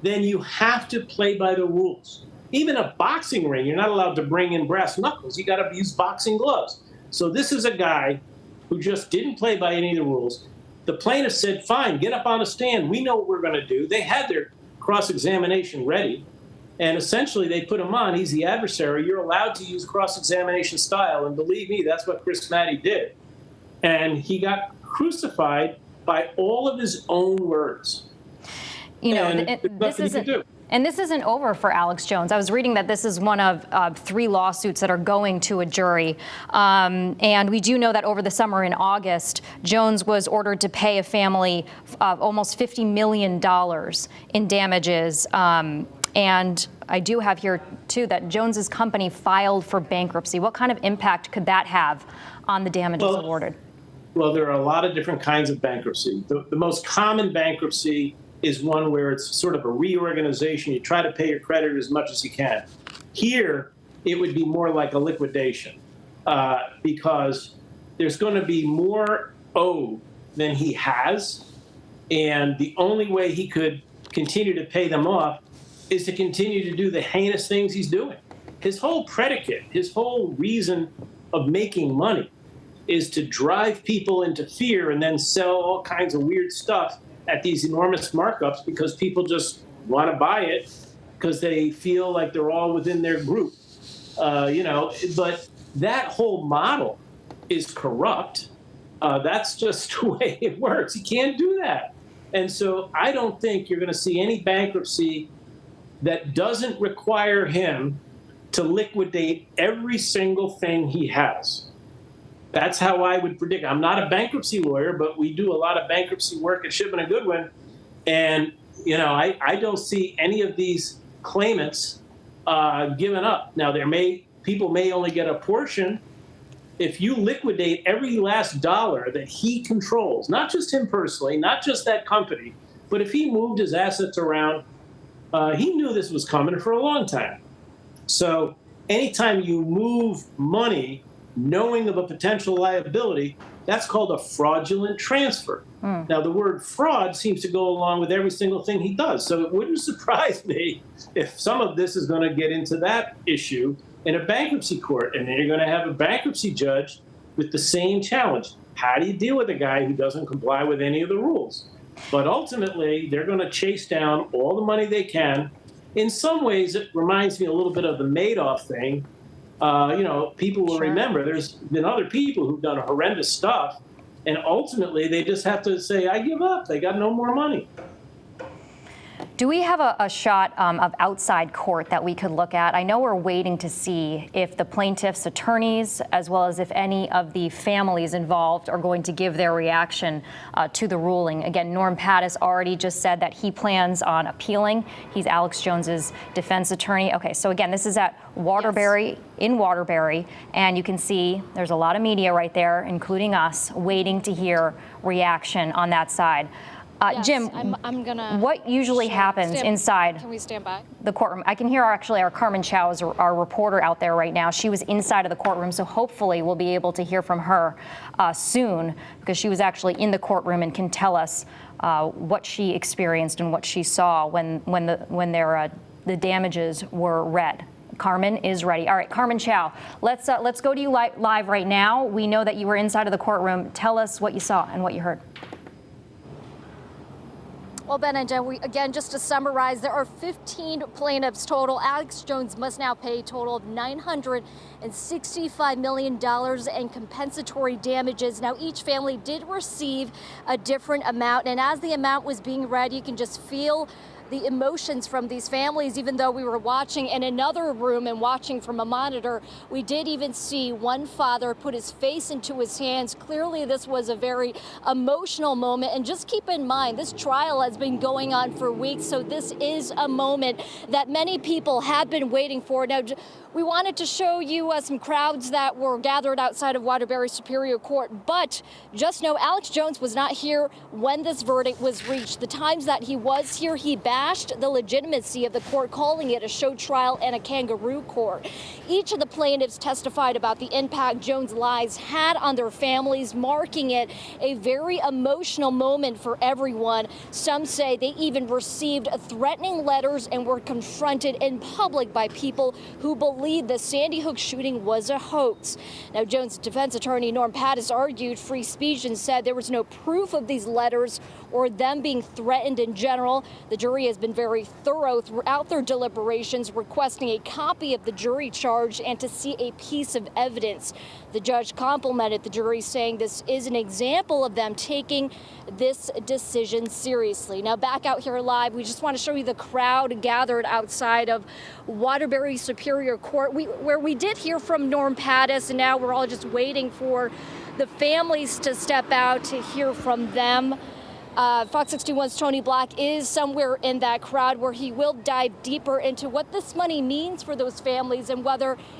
then you have to play by the rules. Even a boxing ring, you're not allowed to bring in brass knuckles. You got to use boxing gloves. So this is a guy who just didn't play by any of the rules. The plaintiff said, fine, get up on the stand. We know what we're going to do. They had their cross-examination ready. And essentially, they put him on. He's the adversary. You're allowed to use cross-examination style. And believe me, that's what Chris Maddie did. And he got crucified by all of his own words. This isn't over for Alex Jones. I was reading that this is one of 3 lawsuits that are going to a jury. And we do know that over the summer in August, Jones was ordered to pay a family almost $50 million in damages. And I do have here, too, that Jones's company filed for bankruptcy. What kind of impact could that have on the damages awarded? Well, there are a lot of different kinds of bankruptcy. The most common bankruptcy is one where it's sort of a reorganization. You try to pay your creditor as much as you can. Here, it would be more like a liquidation because there's going to be more owed than he has. And the only way he could continue to pay them off is to continue to do the heinous things he's doing. His whole predicate, his whole reason of making money is to drive people into fear and then sell all kinds of weird stuff at these enormous markups because people just want to buy it because they feel like they're all within their group. But that whole model is corrupt. That's just the way it works. You can't do that. And so I don't think you're going to see any bankruptcy that doesn't require him to liquidate every single thing he has. That's how I would predict. I'm not a bankruptcy lawyer, but we do a lot of bankruptcy work at Shipman and Goodwin. And, I don't see any of these claimants giving up. Now, people may only get a portion. If you liquidate every last dollar that he controls, not just him personally, not just that company, but if he moved his assets around, he knew this was coming for a long time. So anytime you move money knowing of a potential liability, that's called a fraudulent transfer. Now, the word fraud seems to go along with every single thing he does. So it wouldn't surprise me if some of this is going to get into that issue in a bankruptcy court. And then you're going to have a bankruptcy judge with the same challenge. How do you deal with a guy who doesn't comply with any of the rules? But ultimately, they're going to chase down all the money they can. In some ways, it reminds me a little bit of the Madoff thing. People will remember there's been other people who've done horrendous stuff, and ultimately they just have to say, I give up. They got no more money. Do we have a shot of outside court that we could look at? I know we're waiting to see if the plaintiff's attorneys, as well as if any of the families involved, are going to give their reaction to the ruling. Again, Norm Pattis already just said that he plans on appealing. He's Alex Jones's defense attorney. Okay, so again, this is at Waterbury, in Waterbury, and you can see there's a lot of media right there, including us, waiting to hear reaction on that side. Yes, Jim, I'm gonna what usually happens inside Can we stand by? the courtroom? I can hear our Carmen Chow is our reporter out there right now. She was inside of the courtroom, so hopefully we'll be able to hear from her soon, because she was actually in the courtroom and can tell us what she experienced and what she saw when the damages were read. Carmen is ready. All right, Carmen Chow, let's go to you live right now. We know that you were inside of the courtroom. Tell us what you saw and what you heard. Well, Ben and Jen, again, just to summarize, there are 15 plaintiffs total. Alex Jones must now pay a total of $965 million in compensatory damages. Now, each family did receive a different amount, and as the amount was being read, you can just feel the emotions from these families. Even though we were watching in another room and watching from a monitor, we did even see one father put his face into his hands. Clearly, this was a very emotional moment. And just keep in mind, this trial has been going on for weeks, so this is a moment that many people have been waiting for. Now, we wanted to show you some crowds that were gathered outside of Waterbury Superior Court, but just know Alex Jones was not here when this verdict was reached. The times that he was here, he bashed the legitimacy of the court, calling it a show trial and a kangaroo court. Each of the plaintiffs testified about the impact Jones' lies had on their families, marking it a very emotional moment for everyone. Some say they even received threatening letters and were confronted in public by people who believe the Sandy Hook shooting was a hoax. Now, Jones' defense attorney Norm Pattis argued free speech and said there was no proof of these letters or them being threatened in general. The jury has been very thorough throughout their deliberations, requesting a copy of the jury charge and to see a piece of evidence. The judge complimented the jury, saying this is an example of them taking this decision seriously. Now, back out here live, we just want to show you the crowd gathered outside of Waterbury Superior Court, where we did hear from Norm Pattis, and now we're all just waiting for the families to step out to hear from them. Fox 61's Tony Black is somewhere in that crowd where he will dive deeper into what this money means for those families and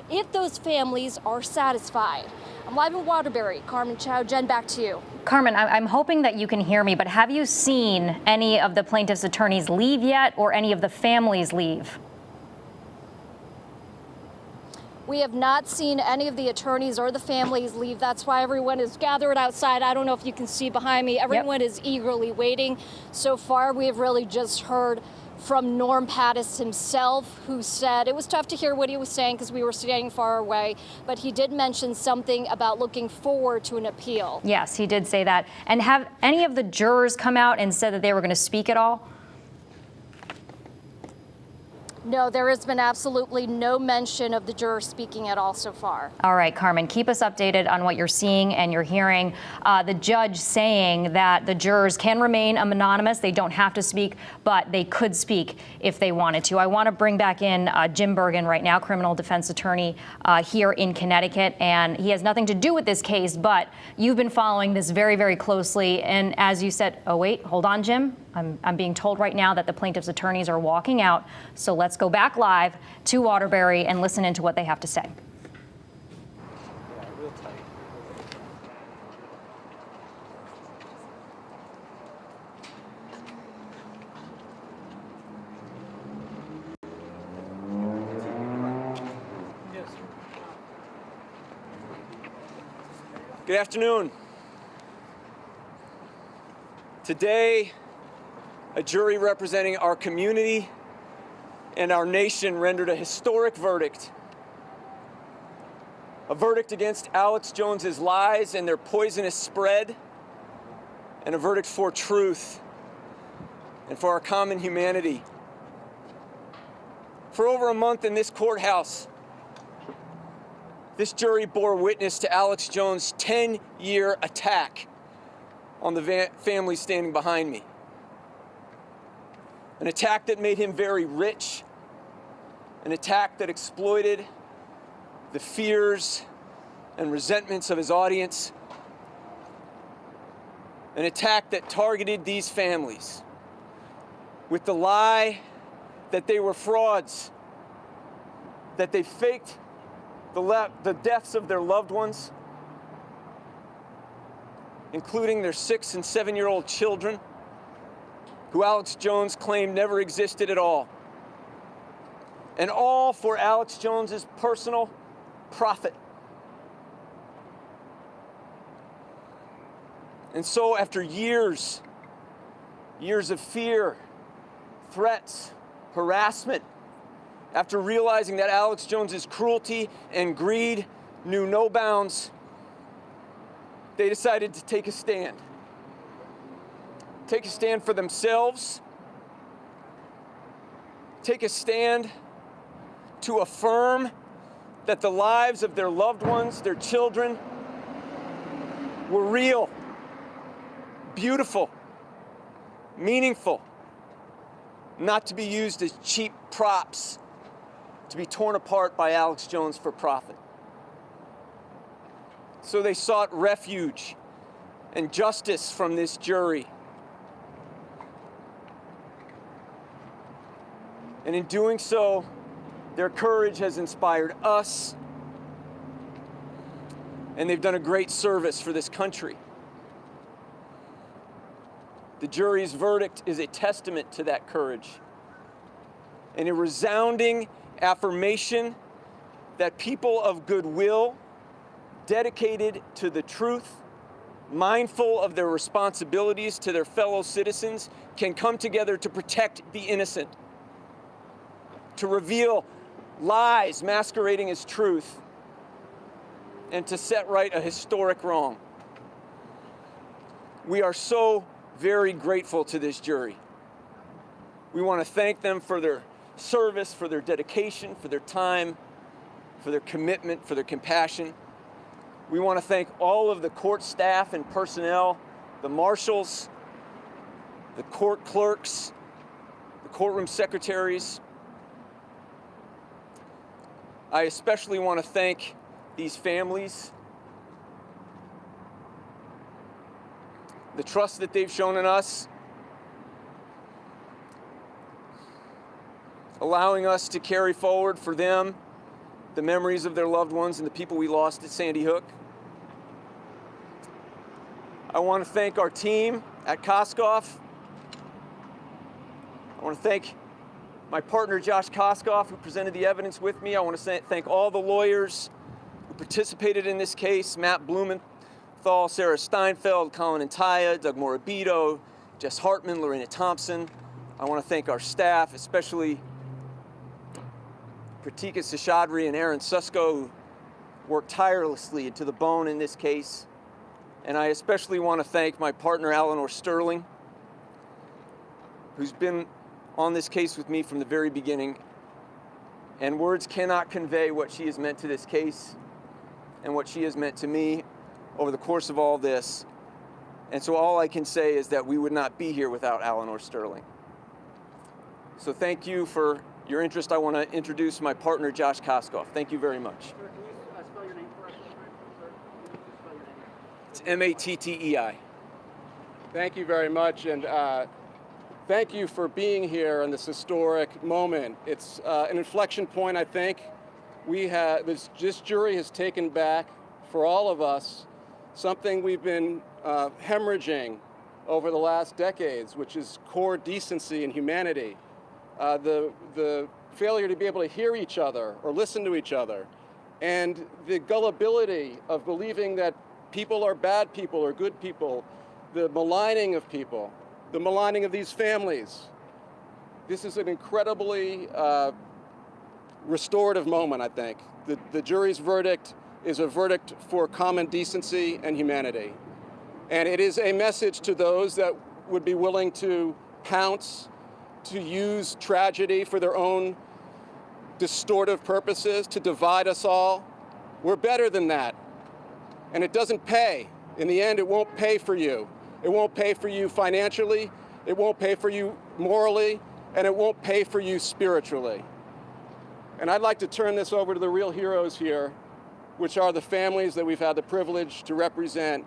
if those families are satisfied. I'm live in Waterbury. Carmen Chow, Jen, back to you. Carmen, I'm hoping that you can hear me, but have you seen any of the plaintiff's attorneys leave yet, or any of the families leave? We have not seen any of the attorneys or the families leave. That's why everyone is gathered outside. I don't know if you can see behind me. Everyone is eagerly waiting. So far, we have really just heard from Norm Pattis himself, who said it was tough to hear what he was saying because we were standing far away, but he did mention something about looking forward to an appeal. Yes, he did say that. And have any of the jurors come out and said that they were going to speak at all? No, there has been absolutely no mention of the jurors speaking at all so far. All right, Carmen, keep us updated on what you're seeing and you're hearing. The judge saying that the jurors can remain anonymous. They don't have to speak, but they could speak if they wanted to. I want to bring back in Jim Bergen right now, criminal defense attorney here in Connecticut. And he has nothing to do with this case, but you've been following this very, very closely. And as you said, oh, wait, hold on, Jim. I'm being told right now that the plaintiff's attorneys are walking out. So let's go back live to Waterbury and listen into what they have to say. Good afternoon. Today, a jury representing our community and our nation rendered a historic verdict. A verdict against Alex Jones's lies and their poisonous spread, and a verdict for truth and for our common humanity. For over a month in this courthouse, this jury bore witness to Alex Jones' 10-year attack on the family standing behind me. An attack that made him very rich, an attack that exploited the fears and resentments of his audience, an attack that targeted these families with the lie that they were frauds, that they faked the deaths of their loved ones, including their 6- and 7-year-old children, who Alex Jones claimed never existed at all. And all for Alex Jones's personal profit. And so after years of fear, threats, harassment, after realizing that Alex Jones's cruelty and greed knew no bounds, they decided to take a stand. Take a stand for themselves. Take a stand to affirm that the lives of their loved ones, their children, were real, beautiful, meaningful, not to be used as cheap props to be torn apart by Alex Jones for profit. So they sought refuge and justice from this jury. And in doing so, their courage has inspired us, and they've done a great service for this country. The jury's verdict is a testament to that courage, and a resounding affirmation that people of goodwill, dedicated to the truth, mindful of their responsibilities to their fellow citizens, can come together to protect the innocent, to reveal lies masquerading as truth, and to set right a historic wrong. We are so very grateful to this jury. We want to thank them for their service, for their dedication, for their time, for their commitment, for their compassion. We want to thank all of the court staff and personnel, the marshals, the court clerks, the courtroom secretaries. I especially want to thank these families, the trust that they've shown in us, allowing us to carry forward for them the memories of their loved ones and the people we lost at Sandy Hook. I want to thank our team at Koskoff. I want to thank my partner, Josh Koskoff, who presented the evidence with me. I want to thank all the lawyers who participated in this case: Matt Blumenthal, Sarah Steinfeld, Colin Antaya, Doug Morabito, Jess Hartman, Lorena Thompson, I want to thank our staff, especially Pratika Seshadri and Aaron Susko, who worked tirelessly to the bone in this case. And I especially want to thank my partner, Eleanor Sterling, who's been on this case with me from the very beginning. And words cannot convey what she has meant to this case and what she has meant to me over the course of all this. And so all I can say is that we would not be here without Eleanor Sterling. So thank you for your interest. I want to introduce my partner, Josh Koskoff. Thank you very much. Sir, can you spell your name for us, sir? Can you spell your name? It's Mattei. Thank you very much, and thank you for being here on this historic moment. It's an inflection point, I think. This jury has taken back, for all of us, something we've been hemorrhaging over the last decades, which is core decency and humanity. The failure to be able to hear each other or listen to each other, and the gullibility of believing that people are bad people or good people, the maligning of people, the maligning of these families. This is an incredibly restorative moment, I think. The jury's verdict is a verdict for common decency and humanity. And it is a message to those that would be willing to pounce, to use tragedy for their own distortive purposes, to divide us all. We're better than that. And it doesn't pay. In the end, it won't pay for you. It won't pay for you financially, it won't pay for you morally, and it won't pay for you spiritually. And I'd like to turn this over to the real heroes here, which are the families that we've had the privilege to represent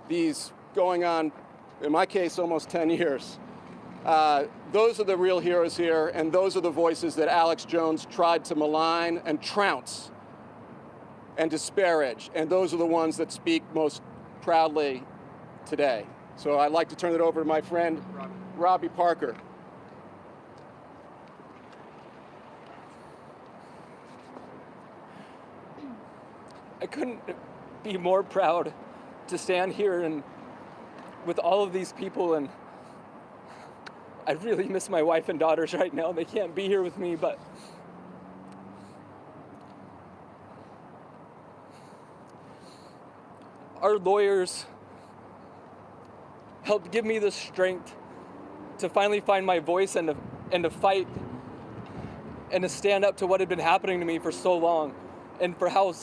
these going on, in my case, almost 10 years. Those are the real heroes here, and those are the voices that Alex Jones tried to malign and trounce and disparage, and those are the ones that speak most proudly today. So I'd like to turn it over to my friend, Robbie Parker. I couldn't be more proud to stand here and with all of these people, and I really miss my wife and daughters right now. They can't be here with me, but our lawyers helped give me the strength to finally find my voice and to fight and to stand up to what had been happening to me for so long, and for how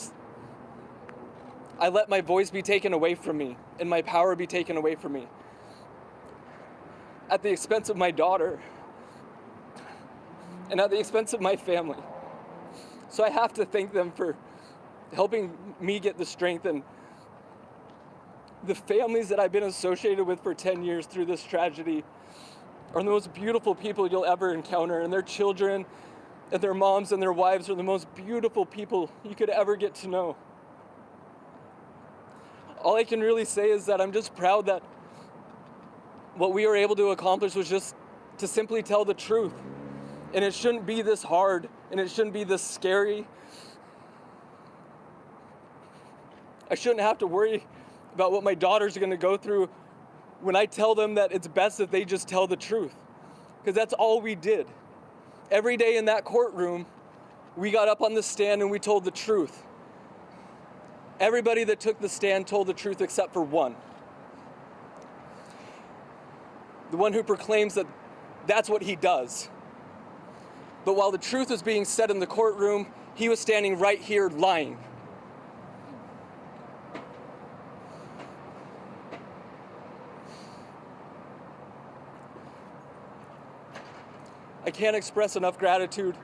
I let my voice be taken away from me and my power be taken away from me at the expense of my daughter and at the expense of my family. So I have to thank them for helping me get the strength, and the families that I've been associated with for 10 years through this tragedy are the most beautiful people you'll ever encounter, and their children and their moms and their wives are the most beautiful people you could ever get to know. All I can really say is that I'm just proud that what we were able to accomplish was just to simply tell the truth. And it shouldn't be this hard, and it shouldn't be this scary. I shouldn't have to worry about what my daughters are going to go through when I tell them that it's best that they just tell the truth. Because that's all we did. Every day in that courtroom, we got up on the stand and we told the truth. Everybody that took the stand told the truth except for one. The one who proclaims that that's what he does. But while the truth was being said in the courtroom, he was standing right here lying. I can't express enough gratitude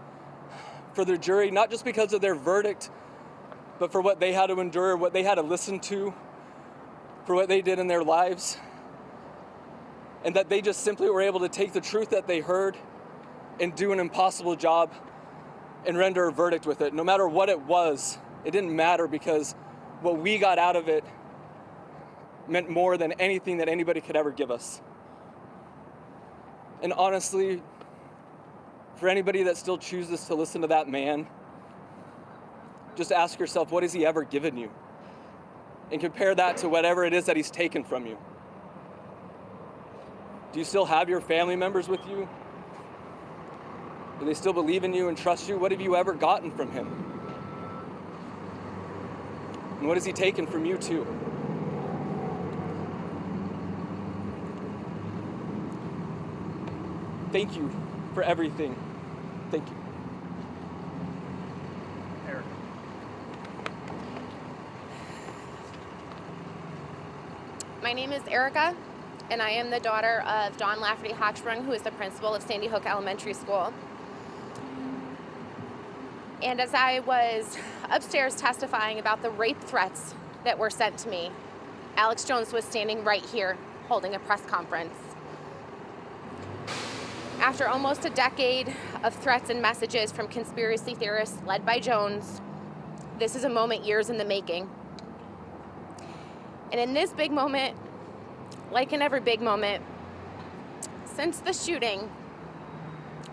for the jury, not just because of their verdict, but for what they had to endure, what they had to listen to, for what they did in their lives, and that they just simply were able to take the truth that they heard and do an impossible job and render a verdict with it. No matter what it was, it didn't matter, because what we got out of it meant more than anything that anybody could ever give us. And honestly, for anybody that still chooses to listen to that man, just ask yourself, what has he ever given you? And compare that to whatever it is that he's taken from you. Do you still have your family members with you? Do they still believe in you and trust you? What have you ever gotten from him? And what has he taken from you too? Thank you for everything. Thank you. Eric. My name is Erica, and I am the daughter of Dawn Lafferty Hochsprung, who is the principal of Sandy Hook Elementary School. And as I was upstairs testifying about the rape threats that were sent to me, Alex Jones was standing right here holding a press conference. After almost a decade of threats and messages from conspiracy theorists led by Jones, this is a moment years in the making. And in this big moment, like in every big moment, since the shooting,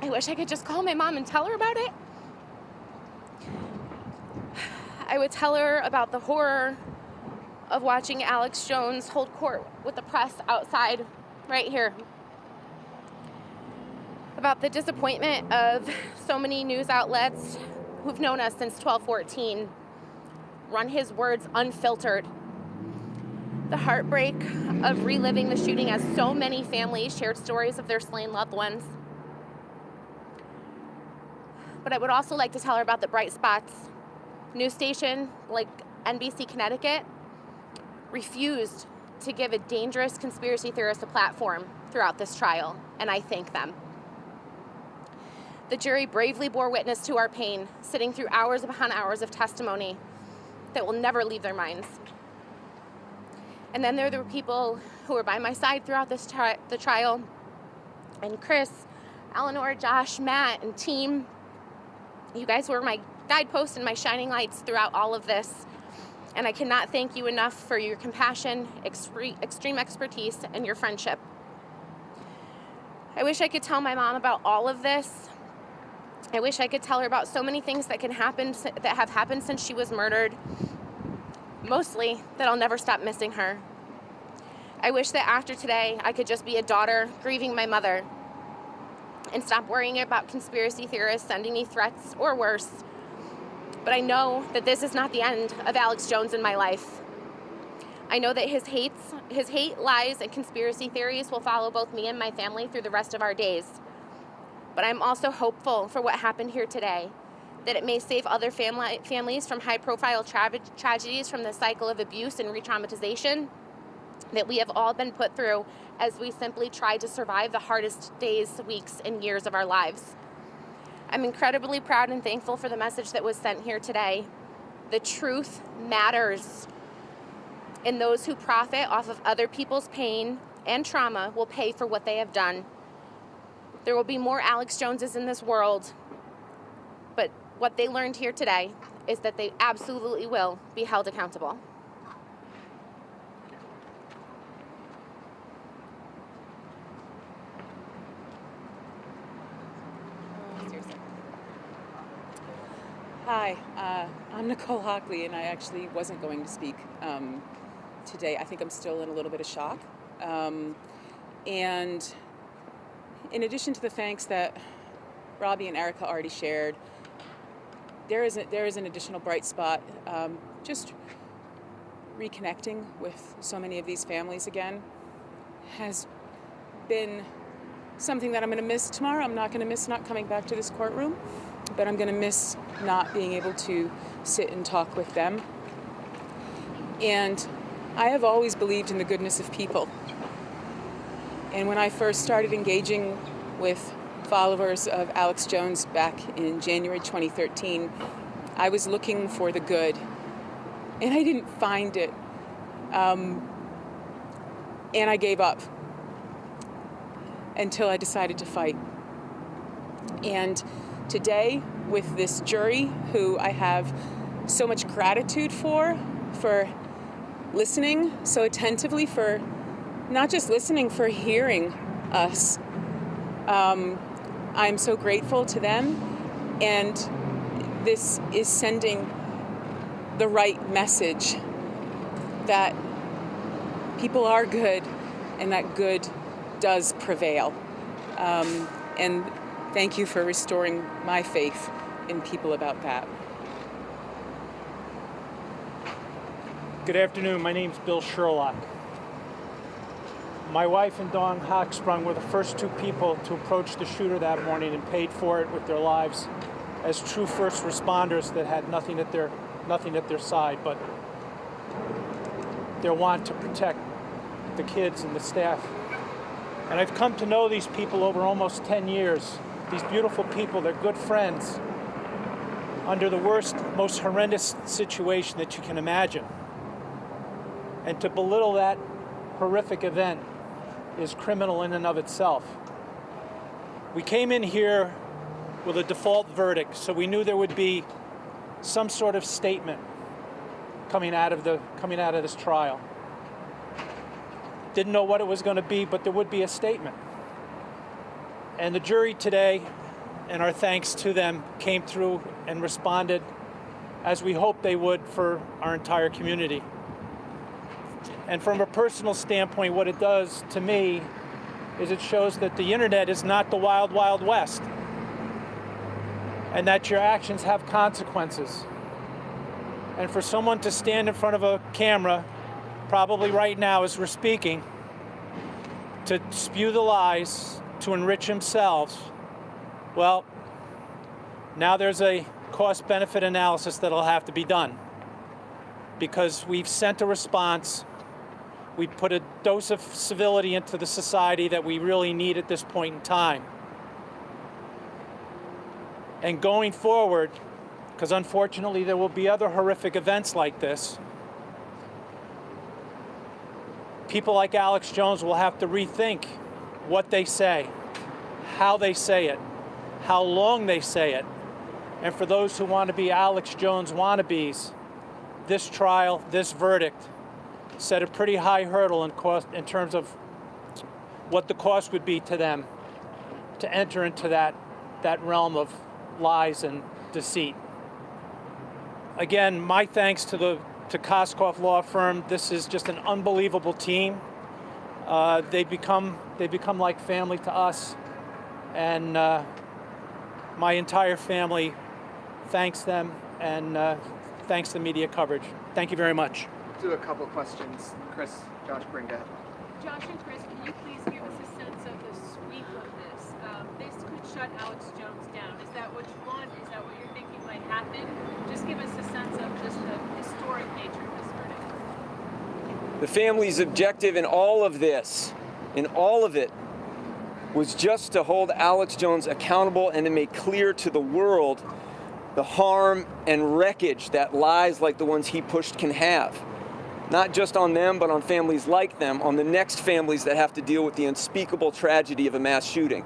I wish I could just call my mom and tell her about it. I would tell her about the horror of watching Alex Jones hold court with the press outside right here. About the disappointment of so many news outlets who've known us since 12/14, run his words unfiltered. The heartbreak of reliving the shooting as so many families shared stories of their slain loved ones. But I would also like to tell her about the bright spots. News station like NBC Connecticut refused to give a dangerous conspiracy theorist a platform throughout this trial, and I thank them. The jury bravely bore witness to our pain, sitting through hours upon hours of testimony that will never leave their minds. And then there were people who were by my side throughout the trial, and Chris, Eleanor, Josh, Matt, and team. You guys were my guideposts and my shining lights throughout all of this. And I cannot thank you enough for your compassion, extreme expertise, and your friendship. I wish I could tell my mom about all of this. I wish I could tell her about so many things that have happened since she was murdered. Mostly that I'll never stop missing her. I wish that after today I could just be a daughter grieving my mother and stop worrying about conspiracy theorists sending me threats or worse. But I know that this is not the end of Alex Jones in my life. I know that his hate, lies, and conspiracy theories will follow both me and my family through the rest of our days. But I'm also hopeful for what happened here today, that it may save other families from high-profile tragedies from the cycle of abuse and re-traumatization that we have all been put through as we simply try to survive the hardest days, weeks, and years of our lives. I'm incredibly proud and thankful for the message that was sent here today. The truth matters, and those who profit off of other people's pain and trauma will pay for what they have done. There will be more Alex Joneses in this world, but what they learned here today is that they absolutely will be held accountable. Hi, I'm Nicole Hockley, and I actually wasn't going to speak today. I think I'm still in a little bit of shock. And in addition to the thanks that Robbie and Erica already shared, there is an additional bright spot. Just reconnecting with so many of these families again has been something that I'm going to miss tomorrow. I'm not going to miss not coming back to this courtroom, but I'm going to miss not being able to sit and talk with them. And I have always believed in the goodness of people. And when I first started engaging with followers of Alex Jones back in January 2013, I was looking for the good, and I didn't find it. And I gave up until I decided to fight. And today, with this jury, who I have so much gratitude for listening so attentively, for not just listening, for hearing us. I'm so grateful to them, and this is sending the right message that people are good and that good does prevail. And thank you for restoring my faith in people about that. Good afternoon. My name's Bill Sherlock. My wife and Dawn Hochsprung were the first two people to approach the shooter that morning and paid for it with their lives as true first responders that had nothing at their side but their want to protect the kids and the staff. And I've come to know these people over almost 10 years. These beautiful people, they're good friends under the worst, most horrendous situation that you can imagine. And to belittle that horrific event is criminal in and of itself. We came in here with a default verdict, so we knew there would be some sort of statement coming out of this trial. Didn't know what it was going to be, but there would be a statement. And the jury today, and our thanks to them, came through and responded as we hoped they would for our entire community. And from a personal standpoint, what it does to me is it shows that the internet is not the wild, wild west, and that your actions have consequences. And for someone to stand in front of a camera, probably right now as we're speaking, to spew the lies, to enrich themselves, well, now there's a cost-benefit analysis that'll have to be done, because we've sent a response. We put a dose of civility into the society that we really need at this point in time. And going forward, because unfortunately there will be other horrific events like this, people like Alex Jones will have to rethink what they say, how they say it, how long they say it. And for those who want to be Alex Jones wannabes, this trial, this verdict, set a pretty high hurdle in cost in terms of what the cost would be to them to enter into that realm of lies and deceit. Again, my thanks to Koskoff Law Firm. This is just an unbelievable team. They become like family to us, and my entire family thanks them and thanks the media coverage. Thank you very much. Do a couple questions. Josh, bring that. Josh and Chris, can you please give us a sense of the sweep of this? This could shut Alex Jones down. Is that what you want? Is that what you're thinking might happen? Just give us a sense of just the historic nature of this verdict. The family's objective in all of this, in all of it, was just to hold Alex Jones accountable and to make clear to the world the harm and wreckage that lies like the ones he pushed can have. Not just on them, but on families like them, on the next families that have to deal with the unspeakable tragedy of a mass shooting.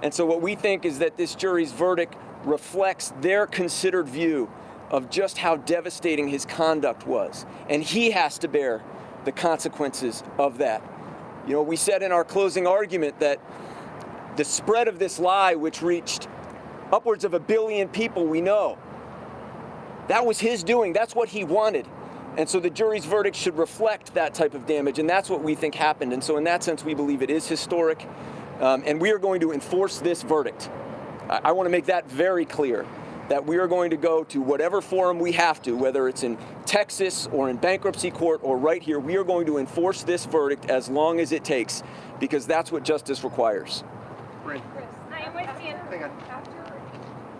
And so what we think is that this jury's verdict reflects their considered view of just how devastating his conduct was. And he has to bear the consequences of that. You know, we said in our closing argument that the spread of this lie, which reached upwards of 1 billion people we know, that was his doing. That's what he wanted. And so the jury's verdict should reflect that type of damage, and that's what we think happened. And so in that sense, we believe it is historic, and we are going to enforce this verdict. I want to make that very clear, that we are going to go to whatever forum we have to, whether it's in Texas or in bankruptcy court or right here. We are going to enforce this verdict as long as it takes, because that's what justice requires. Bryn. Hi, I'm with CNN. Hang on.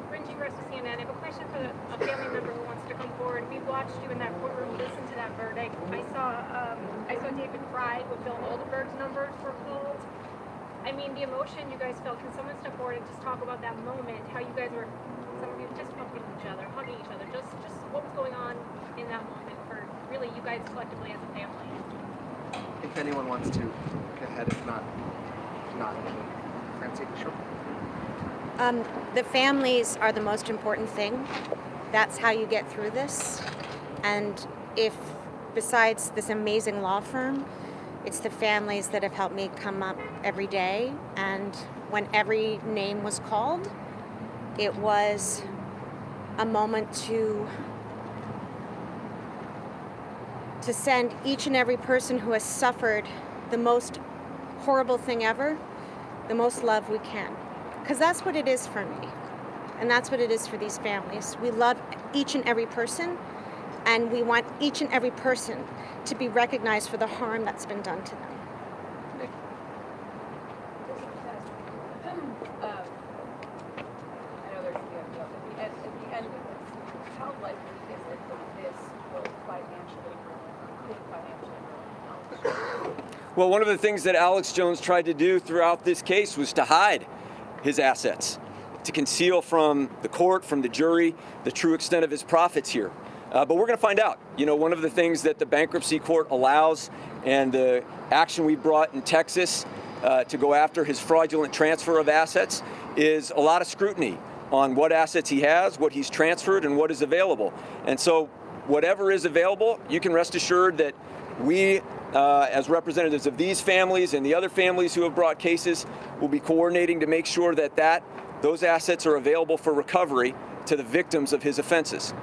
Bryn G. with CNN. I have a question for a family member who wants to come forward. We watched you in that courtroom listen to that verdict. I saw David Fry with Bill Oldenburg's numbers were called. I mean, the emotion you guys felt. Can someone step forward and just talk about that moment? How you guys were, some of you just hugging each other, just what was going on in that moment for really you guys collectively as a family. If anyone wants to, go ahead. If not. Francine, sure. The families are the most important thing. That's how you get through this. And if, besides this amazing law firm, it's the families that have helped me come up every day. And when every name was called, it was a moment to send each and every person who has suffered the most horrible thing ever, the most love we can. because that's what it is for me. And that's what it is for these families. We love each and every person, and we want each and every person to be recognized for the harm that's been done to them. I know there's at the end of this, how likely is it that this will could financially ruin? Well, one of the things that Alex Jones tried to do throughout this case was to hide his assets, to conceal from the court, from the jury, the true extent of his profits here. But we're going to find out. You know, one of the things that the bankruptcy court allows, and the action we brought in Texas to go after his fraudulent transfer of assets, is a lot of scrutiny on what assets he has, what he's transferred, and what is available. And so whatever is available, you can rest assured that we, as representatives of these families and the other families who have brought cases, will be coordinating to make sure that those assets are available for recovery to the victims of his offenses.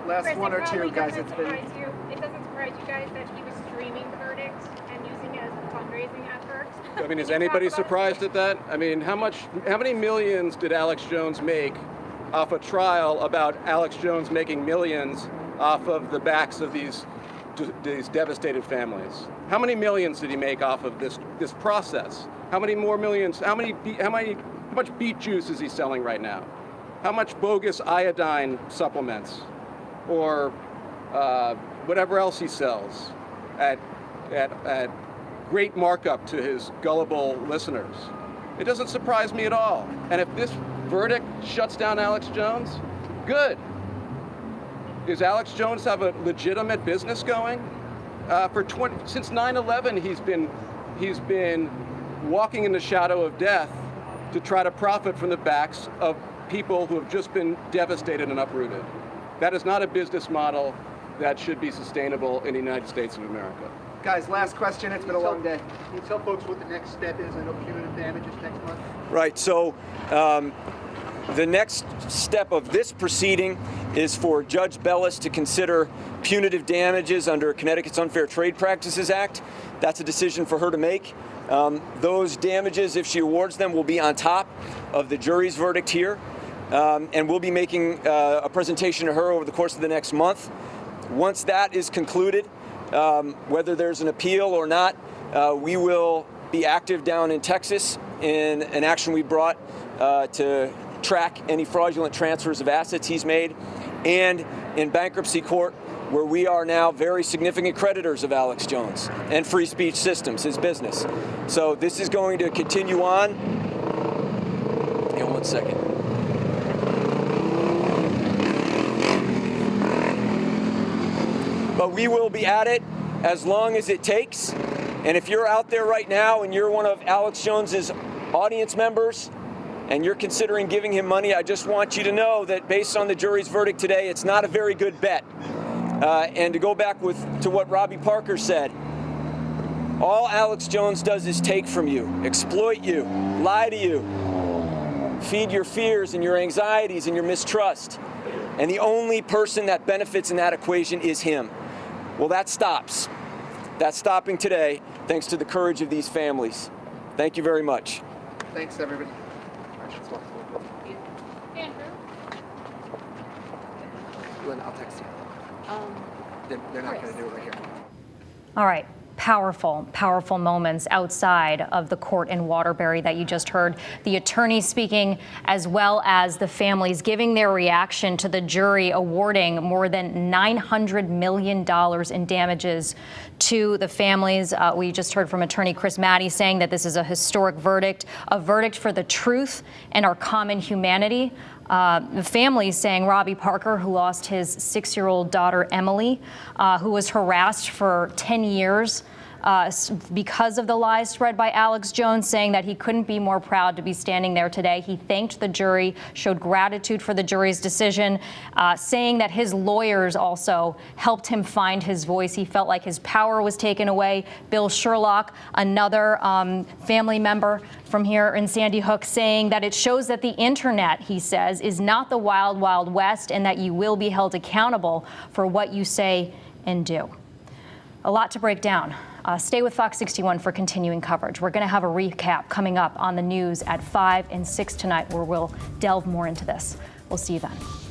Last Chris, one or two, guys. It doesn't surprise you guys that he was streaming the verdict and using it as a fundraising effort. I mean, is anybody surprised at that? I mean, how many millions did Alex Jones make off a trial about Alex Jones making millions off of the backs of these devastated families? How many millions did he make off of this process? How many more millions? How much beet juice is he selling right now? How much bogus iodine supplements, or whatever else he sells at great markup to his gullible listeners? It doesn't surprise me at all. And if this verdict shuts down Alex Jones, good. Does Alex Jones have a legitimate business going? Since 9/11, he's been walking in the shadow of death to try to profit from the backs of people who have just been devastated and uprooted. That is not a business model that should be sustainable in the United States of America. Guys, last question. It's been a long day. Can you tell folks what the next step is? I know punitive damages next month. Right. So the next step of this proceeding is for Judge Bellis to consider punitive damages under Connecticut's Unfair Trade Practices Act. That's a decision for her to make. Those damages, if she awards them, will be on top of the jury's verdict here. And we'll be making a presentation to her over the course of the next month. Once that is concluded, whether there's an appeal or not, we will be active down in Texas in an action we brought to track any fraudulent transfers of assets he's made, and in bankruptcy court, where we are now very significant creditors of Alex Jones and Free Speech Systems, his business. So this is going to continue on. Hang on 1 second. But we will be at it as long as it takes. And if you're out there right now and you're one of Alex Jones's audience members and you're considering giving him money, I just want you to know that based on the jury's verdict today, it's not a very good bet. And to go back to what Robbie Parker said, all Alex Jones does is take from you, exploit you, lie to you, feed your fears and your anxieties and your mistrust. And the only person that benefits in that equation is him. Well, that stops. That's stopping today, thanks to the courage of these families. Thank you very much. Thanks, everybody. Andrew? I'll text you. They're not going to do it right here. All right. Powerful, powerful moments outside of the court in Waterbury that you just heard. The attorney speaking, as well as the families giving their reaction to the jury awarding more than $900 million in damages to the families. We just heard from attorney Chris Maddie saying that this is a historic verdict, a verdict for the truth and our common humanity. The family saying Robbie Parker, who lost his 6-year-old daughter, Emily, who was harassed for 10 years because of the lies spread by Alex Jones, saying that he couldn't be more proud to be standing there today. He thanked the jury, showed gratitude for the jury's decision, saying that his lawyers also helped him find his voice. He felt like his power was taken away. Bill Sherlock, another family member from here in Sandy Hook, saying that it shows that the internet, he says, is not the wild, wild west, and that you will be held accountable for what you say and do. A lot to break down. Stay with Fox 61 for continuing coverage. We're going to have a recap coming up on the news at 5 and 6 tonight, where we'll delve more into this. We'll see you then.